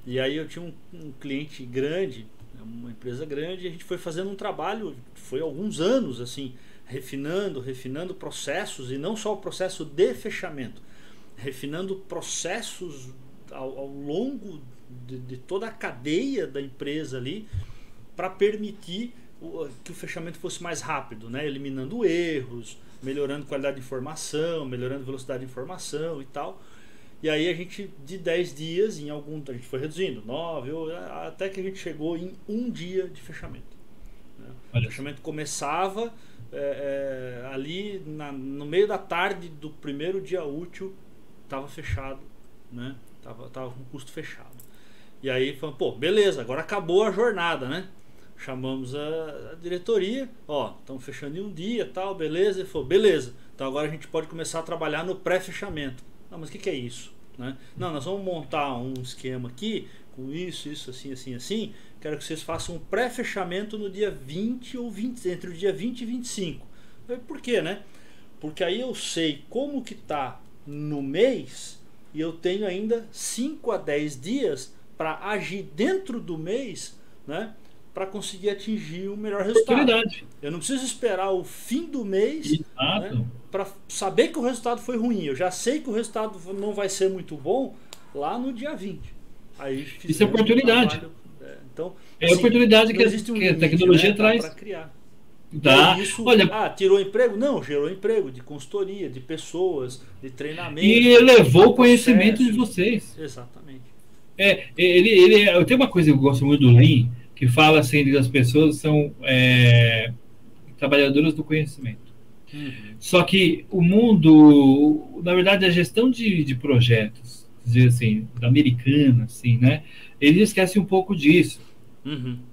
e aí eu tinha um cliente grande, uma empresa grande, e a gente foi fazendo um trabalho, foi alguns anos assim, refinando processos, e não só o processo de fechamento, refinando processos ao longo de toda a cadeia da empresa ali, para permitir que o fechamento fosse mais rápido, né? Eliminando erros, melhorando qualidade de informação, melhorando velocidade de informação e tal. E aí a gente, de 10 dias, a gente foi reduzindo, 9, até que a gente chegou em 1 dia de fechamento. Né? O fechamento começava ali no meio da tarde do primeiro dia útil, estava fechado, né? Tava com custo fechado. E aí falamos, pô, beleza, agora acabou a jornada, né? Chamamos a diretoria, estamos fechando em 1 dia, tal, beleza. Ele falou, beleza, então agora a gente pode começar a trabalhar no pré-fechamento. Não, mas o que é isso? Né? Não, nós vamos montar um esquema aqui, com isso, assim. Quero que vocês façam um pré-fechamento no dia 20 ou 20, entre o dia 20 e 25. Por quê, né? Porque aí eu sei como que tá no mês e eu tenho ainda 5 a 10 dias para agir dentro do mês, né? Para conseguir atingir o melhor resultado. Eu não preciso esperar o fim do mês, né, para saber que o resultado foi ruim. Eu já sei que o resultado não vai ser muito bom lá no dia 20. Aí isso é oportunidade. Então, é a oportunidade que a tecnologia, né, traz para criar. Isso, tirou emprego? Não, gerou emprego de consultoria, de pessoas, de treinamento. E elevou o conhecimento de vocês. Exatamente. Eu tenho uma coisa que eu gosto muito do Lean, que fala assim, que as pessoas são trabalhadoras do conhecimento. Só que o mundo, na verdade, a gestão de projetos, dizer assim, da americana, assim, né? Eles esquecem um pouco disso.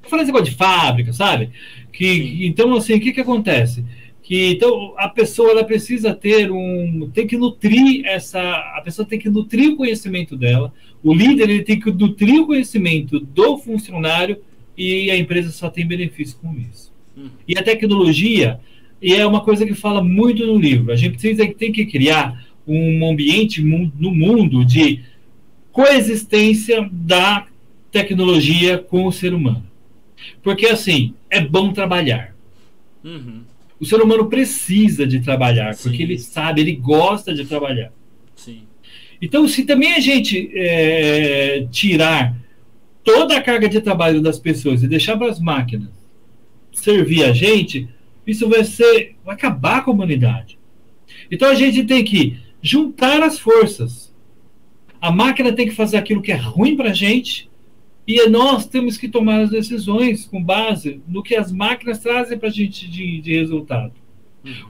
Fala esse negócio de fábrica, sabe? Então, assim, o que acontece? Então, a pessoa ela precisa tem que nutrir a pessoa tem que nutrir o conhecimento dela, o líder ele tem que nutrir o conhecimento do funcionário e a empresa só tem benefício com isso. E a tecnologia, e é uma coisa que fala muito no livro, a gente tem que criar um ambiente no mundo de coexistência da tecnologia com o ser humano. Porque, assim, é bom trabalhar. O ser humano precisa de trabalhar, porque ele sabe, ele gosta de trabalhar. Então, se também a gente tirar toda a carga de trabalho das pessoas e deixar para as máquinas servir a gente, isso vai acabar com a humanidade. Então a gente tem que juntar as forças. A máquina tem que fazer aquilo que é ruim para a gente e nós temos que tomar as decisões com base no que as máquinas trazem para a gente de resultado.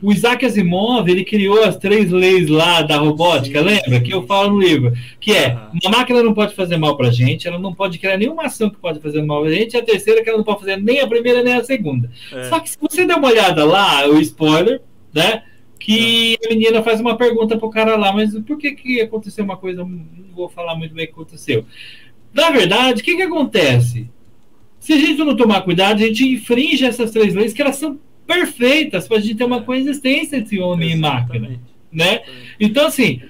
O Isaac Asimov, ele criou as 3 leis lá da robótica, lembra? Que eu falo no livro. Que uma máquina não pode fazer mal pra gente, ela não pode criar nenhuma ação que pode fazer mal pra gente, e a terceira que ela não pode fazer nem a primeira nem a segunda. Só que se você der uma olhada lá, o spoiler, né? Que a menina faz uma pergunta pro cara lá, mas por que aconteceu uma coisa, não vou falar muito bem o que aconteceu. Na verdade, o que acontece? Se a gente não tomar cuidado, a gente infringe essas 3 leis, que elas são perfeitas para a gente ter uma coexistência entre homem e máquina, né? Então, assim,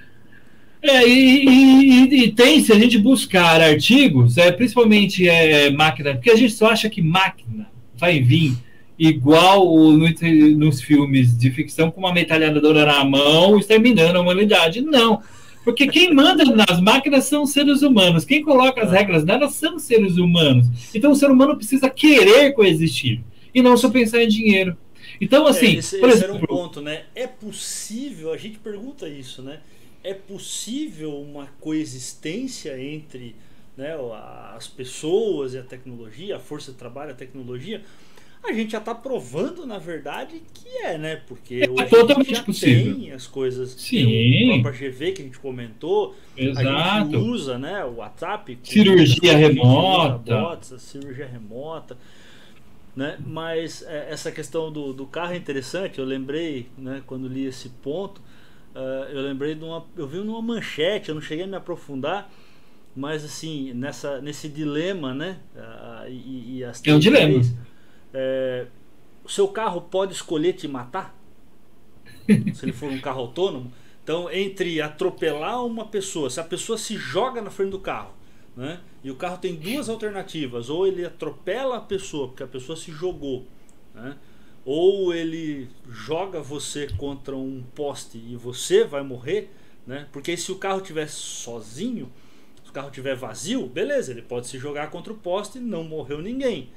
se a gente buscar artigos, principalmente máquina, porque a gente só acha que máquina vai vir igual nos filmes de ficção com uma metralhadora na mão exterminando a humanidade. Não, porque quem manda nas máquinas são os seres humanos, quem coloca as regras nelas são os seres humanos. Então o ser humano precisa querer coexistir e não só pensar em dinheiro. Então, assim, por exemplo, era um ponto, né? É possível, a gente pergunta isso, né? É possível uma coexistência entre, né, as pessoas e a tecnologia, a força de trabalho, a tecnologia? A gente já está provando, na verdade, que né? Porque hoje totalmente a gente já possível. tem as coisas. Sim. O próprio GV que a gente comentou. Exato. A gente usa, né, o WhatsApp. Cirurgia remota. Bots, cirurgia remota. Né? Mas essa questão do carro é interessante. Eu lembrei, né, quando li esse ponto, eu lembrei eu vi numa manchete, eu não cheguei a me aprofundar, mas assim, nesse dilema, né, e as é um dilema. O seu carro pode escolher te matar se ele for um carro autônomo. Então, entre atropelar uma pessoa, se a pessoa se joga na frente do carro, né? E o carro tem 2 alternativas: ou ele atropela a pessoa porque a pessoa se jogou, né? Ou ele joga você contra um poste e você vai morrer, né? Porque se o carro estiver sozinho, se o carro estiver vazio, beleza, ele pode se jogar contra o poste e não morreu ninguém.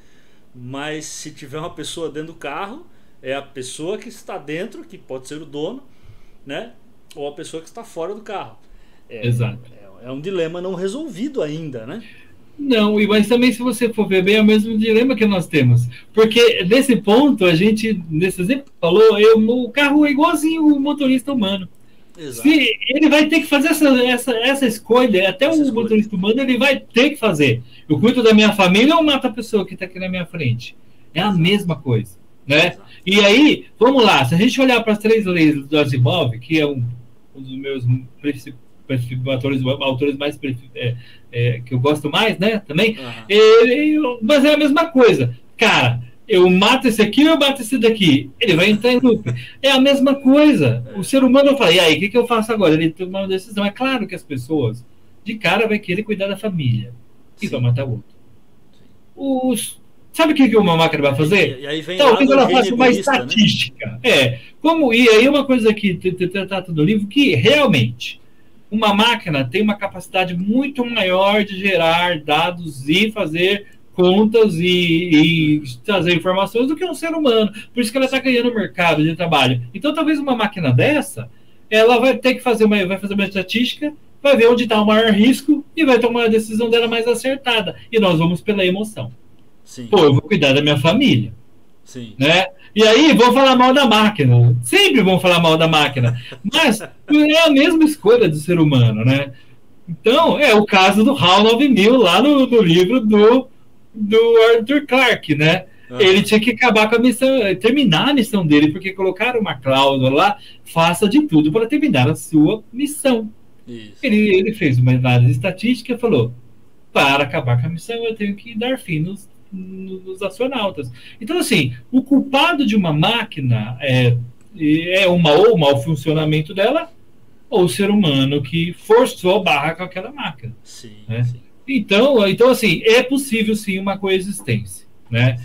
mas se tiver uma pessoa dentro do carro, é a pessoa que está dentro, que pode ser o dono, né? Ou a pessoa que está fora do carro. Exato. É um dilema não resolvido ainda, né? Não, mas também se você for ver bem, é o mesmo dilema que nós temos. Porque nesse ponto, a gente, nesse exemplo que falou, o carro é igualzinho o motorista humano. Exato. Se ele vai ter que fazer essa escolha, até o motorista humano ele vai ter que fazer. Eu cuido da minha família ou mato a pessoa que está aqui na minha frente? É a mesma coisa, né? Exato. E aí, vamos lá, se a gente olhar para as 3 leis do Asimov, que é um dos meus autores mais que eu gosto mais, né? Também, mas é a mesma coisa. Cara, eu mato esse aqui ou eu mato esse daqui? Ele vai entrar em loop. É a mesma coisa. O ser humano fala, e aí, o que eu faço agora? Ele toma uma decisão. É claro que as pessoas, de cara, vai querer cuidar da família. E vai matar o outro. Sabe o que uma máquina vai fazer? E aí vem talvez ela faça uma egoísta, estatística. Né? E aí uma coisa que trata do livro, que realmente uma máquina tem uma capacidade muito maior de gerar dados e fazer contas e trazer informações do que um ser humano. Por isso que ela está ganhando mercado de trabalho. Então, talvez uma máquina dessa, ela vai ter que fazer uma estatística, vai ver onde está o maior risco e vai tomar a decisão dela mais acertada. E nós vamos pela emoção. Sim. Pô, eu vou cuidar da minha família. Sim. Né? E aí vão falar mal da máquina. Sempre vão falar mal da máquina. Mas é a mesma escolha do ser humano, né? Então, é o caso do HAL 9000 lá no livro do Arthur Clarke, né? Ele tinha que acabar com a missão, terminar a missão dele, porque colocaram uma cláusula lá, faça de tudo para terminar a sua missão. Isso. Ele fez uma análise estatística e falou, para acabar com a missão eu tenho que dar fim nos astronautas. Então, assim, o culpado de uma máquina é ou o mau funcionamento dela, ou o ser humano que forçou a barra com aquela máquina. Sim, né? sim. Então, assim, é possível sim uma coexistência. Né?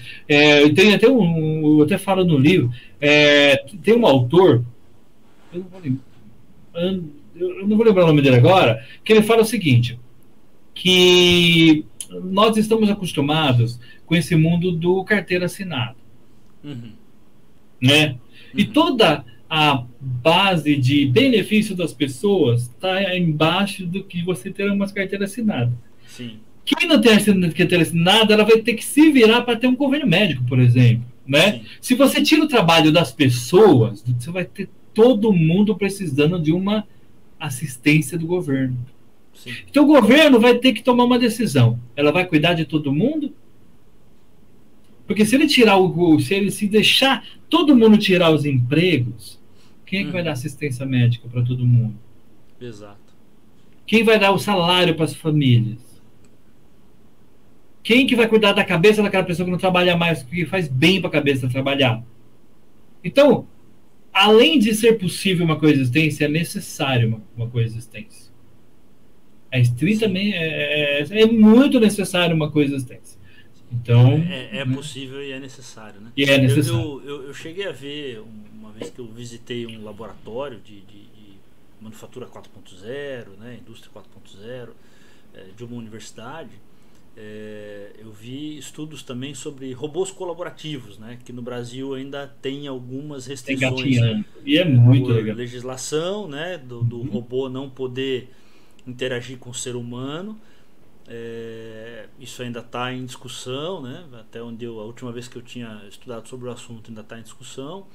Tem até eu até falo no livro, tem um autor, eu não vou lembrar o nome dele agora, que ele fala o seguinte, que nós estamos acostumados com esse mundo do carteira assinada. Né? E toda a base de benefício das pessoas está embaixo do que você ter uma carteira assinada. Sim. Quem não tem carteira assinada, ela vai ter que se virar para ter um convênio médico, por exemplo. Né? Se você tira o trabalho das pessoas, você vai ter todo mundo precisando de uma assistência do governo. Sim. Então o governo vai ter que tomar uma decisão. Ela vai cuidar de todo mundo? Porque se ele tirar se deixar todo mundo tirar os empregos, quem é que vai dar assistência médica para todo mundo? Exato. Quem vai dar o salário para as famílias? Quem que vai cuidar da cabeça daquela pessoa que não trabalha mais, que faz bem para a cabeça trabalhar? Então, além de ser possível uma coexistência, é necessário uma coexistência. É muito necessário uma coexistência. Então, é possível e é necessário, né? E é necessário. Eu cheguei a ver uma vez que eu visitei um laboratório de manufatura 4.0, né, indústria 4.0, de uma universidade. Eu vi estudos também sobre robôs colaborativos, né, que no Brasil ainda tem algumas restrições. E é muito legal. Legislação, né, do robô não poder interagir com o ser humano. Isso ainda está em discussão, né? Até onde a última vez que eu tinha estudado sobre o assunto ainda está em discussão.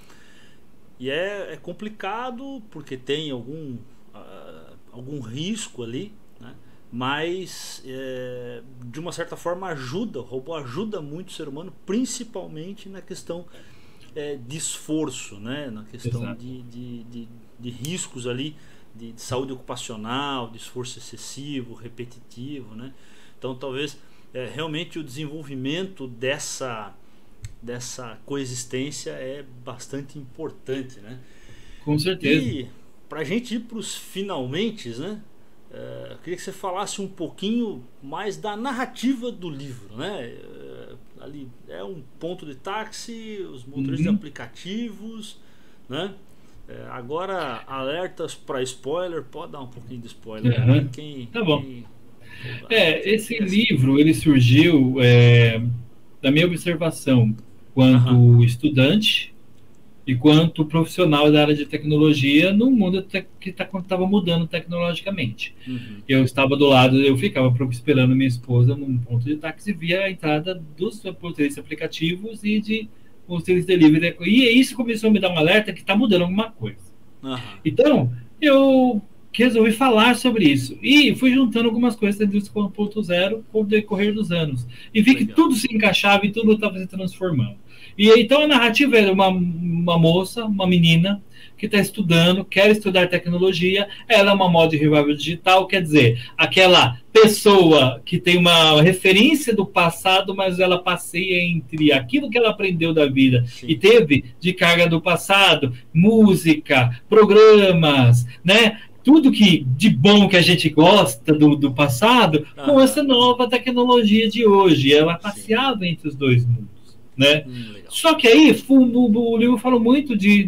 E é complicado porque tem algum risco ali, né? Mas de uma certa forma o robô ajuda muito o ser humano, principalmente na questão de esforço, né? Na questão de riscos ali, de saúde ocupacional, de esforço excessivo, repetitivo, né? Então talvez realmente o desenvolvimento dessa coexistência é bastante importante, né? Com certeza. E para a gente ir para os finalmente, né? Eu queria que você falasse um pouquinho mais da narrativa do livro, né? Ali é um ponto de táxi, os motores de aplicativos, né? Agora, alertas para spoiler, pode dar um pouquinho de spoiler. Tá bom. Esse livro, ele surgiu da minha observação, quanto estudante e quanto profissional da área de tecnologia no mundo que estava mudando tecnologicamente. Eu estava do lado, eu ficava esperando minha esposa num ponto de táxi e via a entrada dos motoristas aplicativos e de motoristas delivery. E isso começou a me dar um alerta que está mudando alguma coisa. Então, eu resolvi falar sobre isso. E fui juntando algumas coisas da indústria 4.0 com o decorrer dos anos. E vi que tudo se encaixava e tudo estava se transformando. E então a narrativa era uma moça, uma menina, que está estudando, quer estudar tecnologia, ela é uma mod revival digital, quer dizer, aquela pessoa que tem uma referência do passado, mas ela passeia entre aquilo que ela aprendeu da vida e teve de carga do passado, música, programas, né? Tudo que de bom que a gente gosta do passado, com essa nova tecnologia de hoje. Ela passeava entre os dois mundos. Né? Só que aí o livro fala muito de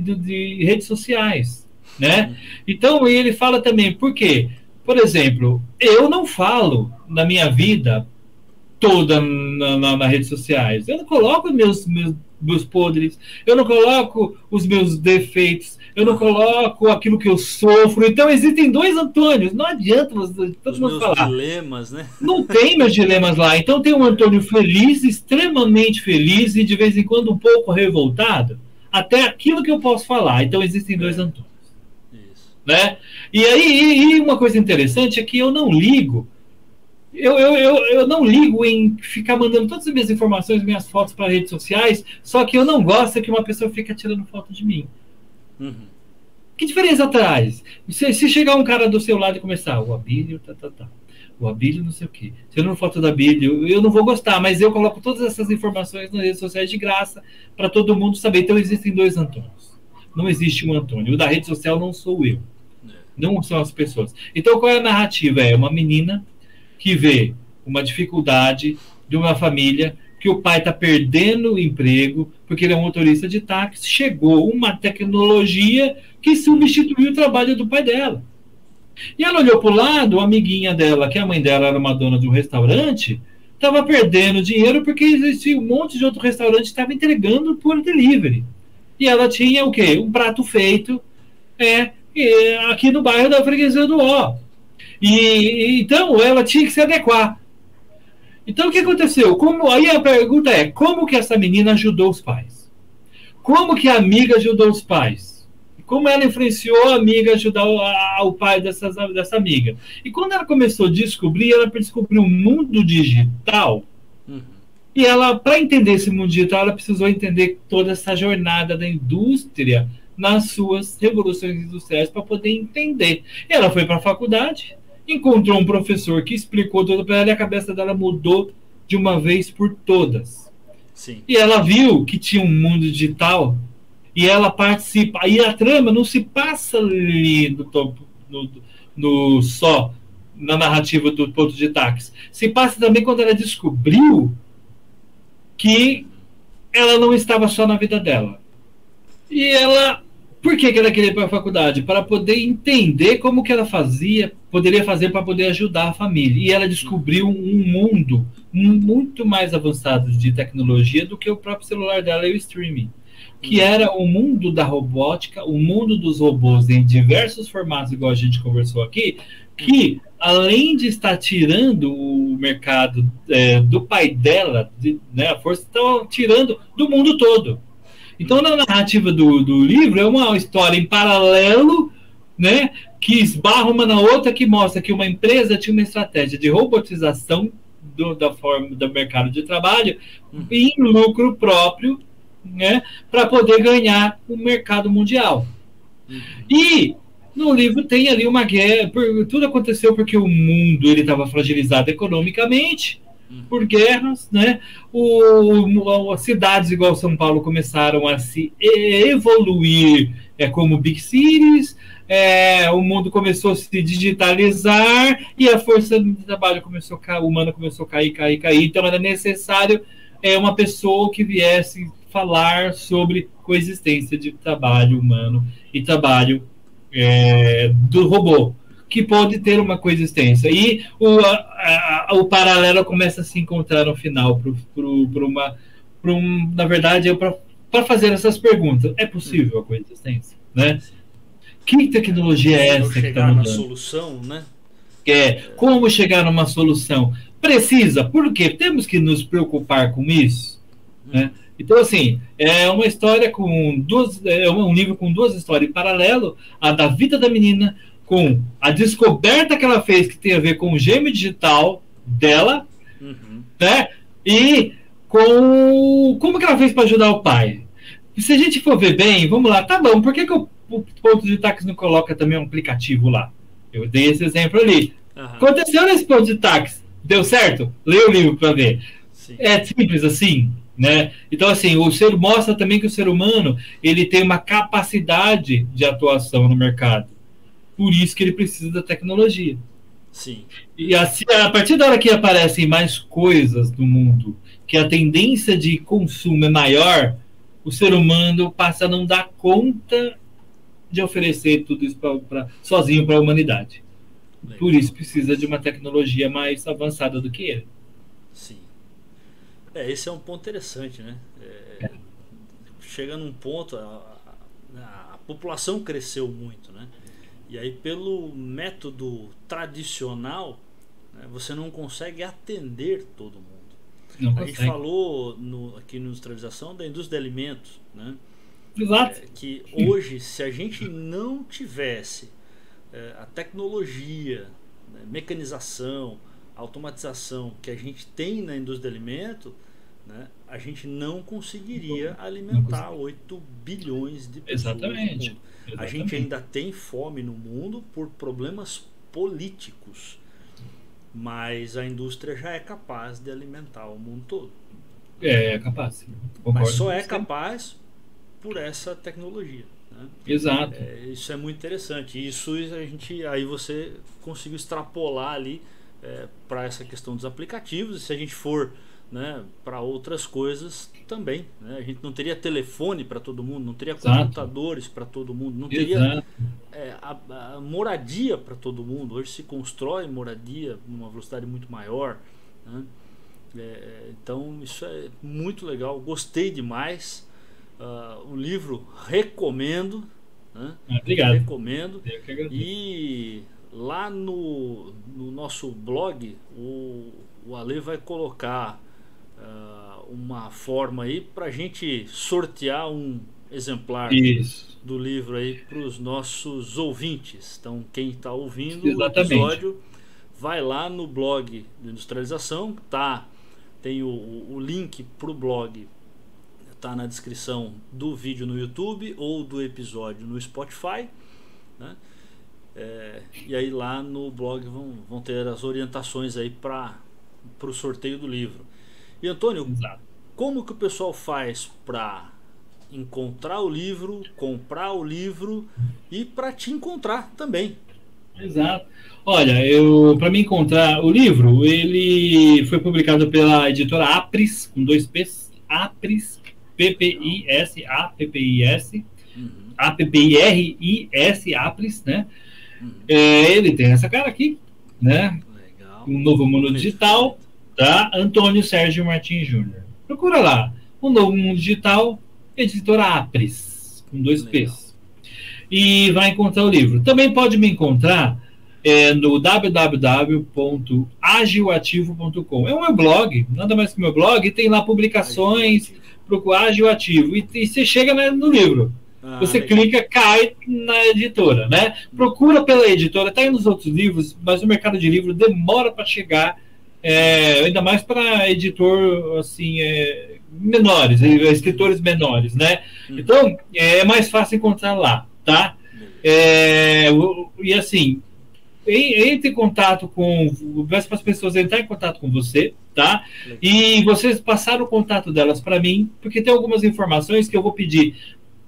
redes sociais, né? Então ele fala também, por quê? Por exemplo, eu não falo na minha vida toda nas redes sociais. Eu não coloco meus podres, eu não coloco os meus defeitos, eu não coloco aquilo que eu sofro. Então existem dois Antônios, não adianta todo mundo falar. Dilemas, né? Não tem meus dilemas lá. Então tem um Antônio feliz, extremamente feliz e de vez em quando um pouco revoltado, até aquilo que eu posso falar. Então existem dois Antônios. Isso. Né? E aí uma coisa interessante é que eu não ligo. Eu não ligo em ficar mandando todas as minhas informações, minhas fotos para redes sociais, só que eu não gosto que uma pessoa fique tirando foto de mim. Que diferença traz? Se chegar um cara do seu lado e começar, o Abílio, o Abílio não sei o quê, tirando foto da Abílio, eu não vou gostar, mas eu coloco todas essas informações nas redes sociais de graça para todo mundo saber. Então existem dois Antônios. Não existe um Antônio. O da rede social não sou eu. Não são as pessoas. Então qual é a narrativa? É uma menina que vê uma dificuldade de uma família, que o pai está perdendo o emprego porque ele é um motorista de táxi, chegou uma tecnologia que substituiu o trabalho do pai dela. E ela olhou para o lado, a amiguinha dela, que a mãe dela era uma dona de um restaurante, estava perdendo dinheiro porque existia um monte de outro restaurante que estava entregando por delivery. E ela tinha o quê? Um prato feito aqui no bairro da Freguesia do Ó. E então ela tinha que se adequar. Então o que aconteceu? Aí a pergunta é, como que essa menina ajudou os pais? Como que a amiga ajudou os pais? Como ela influenciou a amiga a ajudar o pai dessa amiga? E quando ela começou a descobrir, ela descobriu um mundo digital. E ela, para entender esse mundo digital, ela precisou entender toda essa jornada da indústria nas suas revoluções industriais para poder entender. E ela foi para a faculdade, encontrou um professor que explicou tudo para ela e a cabeça dela mudou de uma vez por todas. Sim. E ela viu que tinha um mundo digital e ela participa. Aí a trama não se passa ali só na narrativa do ponto de táxi. Se passa também quando ela descobriu que ela não estava só na vida dela. E ela... Por que ela queria ir para a faculdade? Para poder entender como que ela poderia fazer para poder ajudar a família. E ela descobriu um mundo muito mais avançado de tecnologia do que o próprio celular dela e o streaming. Que era o mundo da robótica, o mundo dos robôs em diversos formatos, igual a gente conversou aqui, que além de estar tirando o mercado do pai dela, a força está tirando do mundo todo. Então, na narrativa do livro, é uma história em paralelo, né, que esbarra uma na outra, que mostra que uma empresa tinha uma estratégia de robotização do mercado de trabalho em lucro próprio, né, para poder ganhar o mercado mundial. E no livro tem ali uma guerra, tudo aconteceu porque o mundo estava fragilizado economicamente, por guerras, né? As cidades igual São Paulo começaram a se evoluir como big cities, o mundo começou a se digitalizar e a força de trabalho humana começou a cair. Então era necessário uma pessoa que viesse falar sobre coexistência de trabalho humano e trabalho do robô. que pode ter uma coexistência. E o paralelo começa a se encontrar no final, na verdade, para fazer essas perguntas. É possível a coexistência? Né? Que tecnologia é essa que está mudando? Chegar na solução, né? Como chegar numa solução? Precisa, por quê? Temos que nos preocupar com isso. Né? Então, assim, é uma história com um livro com duas histórias em paralelo, a da vida da menina, com a descoberta que ela fez, que tem a ver com o gêmeo digital dela, né? E com como que ela fez para ajudar o pai. Se a gente for ver bem, vamos lá, tá bom, por que o ponto de táxi não coloca também um aplicativo lá? Eu dei esse exemplo ali. Aconteceu nesse ponto de táxi, deu certo? Lê o livro para ver. Sim. É simples assim, né? Então, assim, mostra também que o ser humano ele tem uma capacidade de atuação no mercado. Por isso que ele precisa da tecnologia. Sim. E assim, a partir da hora que aparecem mais coisas no mundo, que a tendência de consumo é maior, o ser humano passa a não dar conta de oferecer tudo isso sozinho para a humanidade. Legal. Por isso precisa de uma tecnologia mais avançada do que ele. Sim. Esse é um ponto interessante, né? Chega num ponto, a população cresceu muito, né? E aí, pelo método tradicional, né, você não consegue atender todo mundo. A gente falou aqui no Industrialização da indústria de alimentos, né? Exato. Que hoje, se a gente não tivesse a tecnologia, né, mecanização, automatização que a gente tem na indústria de alimentos, né, a gente não conseguiria alimentar 8 bilhões de pessoas. Exatamente. A gente ainda tem fome no mundo por problemas políticos, mas a indústria já é capaz de alimentar o mundo todo. É capaz. Mas só é capaz por essa tecnologia. Né? Exato. Isso é muito interessante. Isso aí você conseguiu extrapolar ali para essa questão dos aplicativos. E se a gente for, né, para outras coisas também, né? A gente não teria telefone para todo mundo, não teria computadores para todo mundo, não teria a moradia para todo mundo. Hoje se constrói moradia numa velocidade muito maior, né? Então isso é muito legal, gostei demais. O livro recomendo, né? Obrigado. Recomendo. E lá no nosso blog o Ale vai colocar uma forma aí para a gente sortear um exemplar do livro aí para os nossos ouvintes. Então quem está ouvindo o episódio vai lá no blog do Industrialização, tem o link para o blog, está na descrição do vídeo no YouTube ou do episódio no Spotify, né? E aí lá no blog vão ter as orientações aí para o sorteio do livro. E Antônio, como que o pessoal faz para encontrar o livro, comprar o livro e para te encontrar também? Exato. Olha, para me encontrar o livro, ele foi publicado pela editora Apris, com 2 P's, Apris, P-P-I-S, A-P-P-I-S, A-P-P-I-R-I-S, Apris, né? Ele tem essa cara aqui, né? Legal. Um Novo Mundo Digital, tá? Antônio Sérgio Martins Júnior. Procura lá. Um Novo Mundo Digital, editora Apris, com 2 P's. E vai encontrar o livro. Também pode me encontrar no www.agilativo.com. É um meu blog, nada mais que meu blog, e tem lá publicações, procura Agilativo. E você chega no livro. Você clica, cai na editora, né? Procura pela editora, tá aí nos outros livros, mas o mercado de livro demora para chegar, ainda mais para editor assim, menores, escritores menores, né? Então é mais fácil encontrar lá, tá? E assim, entre em contato peço para as pessoas entrar em contato com você, tá? E vocês passaram o contato delas para mim, porque tem algumas informações que eu vou pedir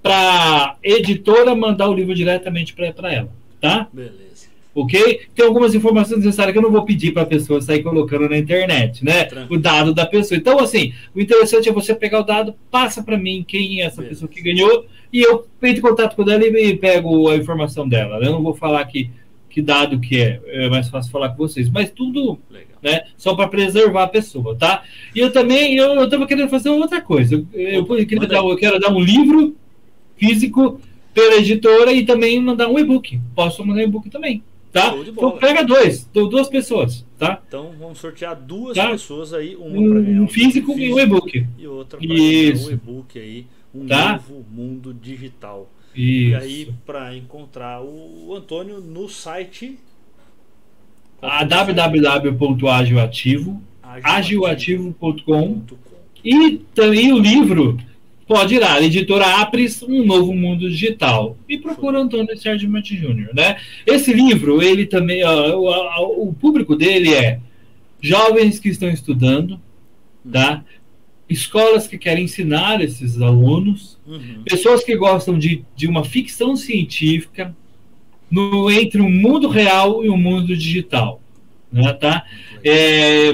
para editora mandar o livro diretamente para ela, tá? Beleza. Ok? Tem algumas informações necessárias que eu não vou pedir para a pessoa sair colocando na internet, né? O dado da pessoa. Então, assim, o interessante é você pegar o dado, passa para mim quem é essa pessoa que ganhou, e eu entro em contato com ela e pego a informação dela. Eu não vou falar que que dado que é mais fácil falar com vocês, mas tudo, Legal. né, só para preservar a pessoa, tá? E eu também, eu estava querendo fazer outra coisa. Eu quero dar um livro físico pela editora e também mandar um e-book. Posso mandar um e-book também, tá? Então pega duas pessoas, tá? Então vamos sortear duas pessoas aí, uma para ganhar um físico e um e-book. E outra para ganhar um e-book aí, novo mundo digital. Isso. E aí, para encontrar o Antônio no site www.agilativo.com e também o livro pode ir lá, editora Apres, Um Novo Mundo Digital, e procura Antônio Sérgio Martins Júnior, né? Esse livro, ele também, o público dele é jovens que estão estudando, tá? Escolas que querem ensinar esses alunos, pessoas que gostam de uma ficção científica entre o mundo real e o mundo digital, né, tá?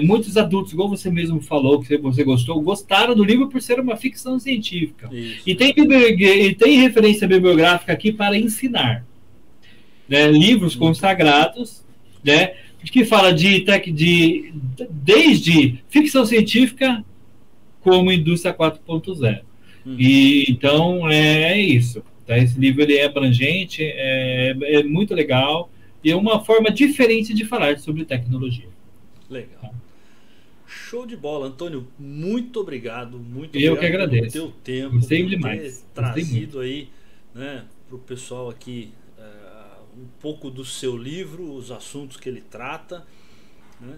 Muitos adultos, igual você mesmo falou, que você gostou, gostaram do livro por ser uma ficção científica. E tem referência bibliográfica aqui para ensinar, né? Livros consagrados, né, que fala desde ficção científica como indústria 4.0. E então é isso, tá? Esse livro ele é abrangente, é muito legal e é uma forma diferente de falar sobre tecnologia. Legal. Show de bola, Antônio, muito obrigado. Eu que agradeço pelo teu tempo, gostei por demais. ter trazido aí, né, para o pessoal aqui um pouco do seu livro, os assuntos que ele trata, né?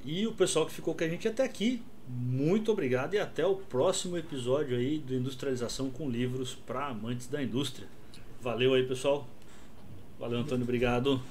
E o pessoal que ficou com a gente até aqui, muito obrigado e até o próximo episódio aí do Industrialização com Livros para Amantes da Indústria. Valeu aí, pessoal. Valeu, Antônio, obrigado.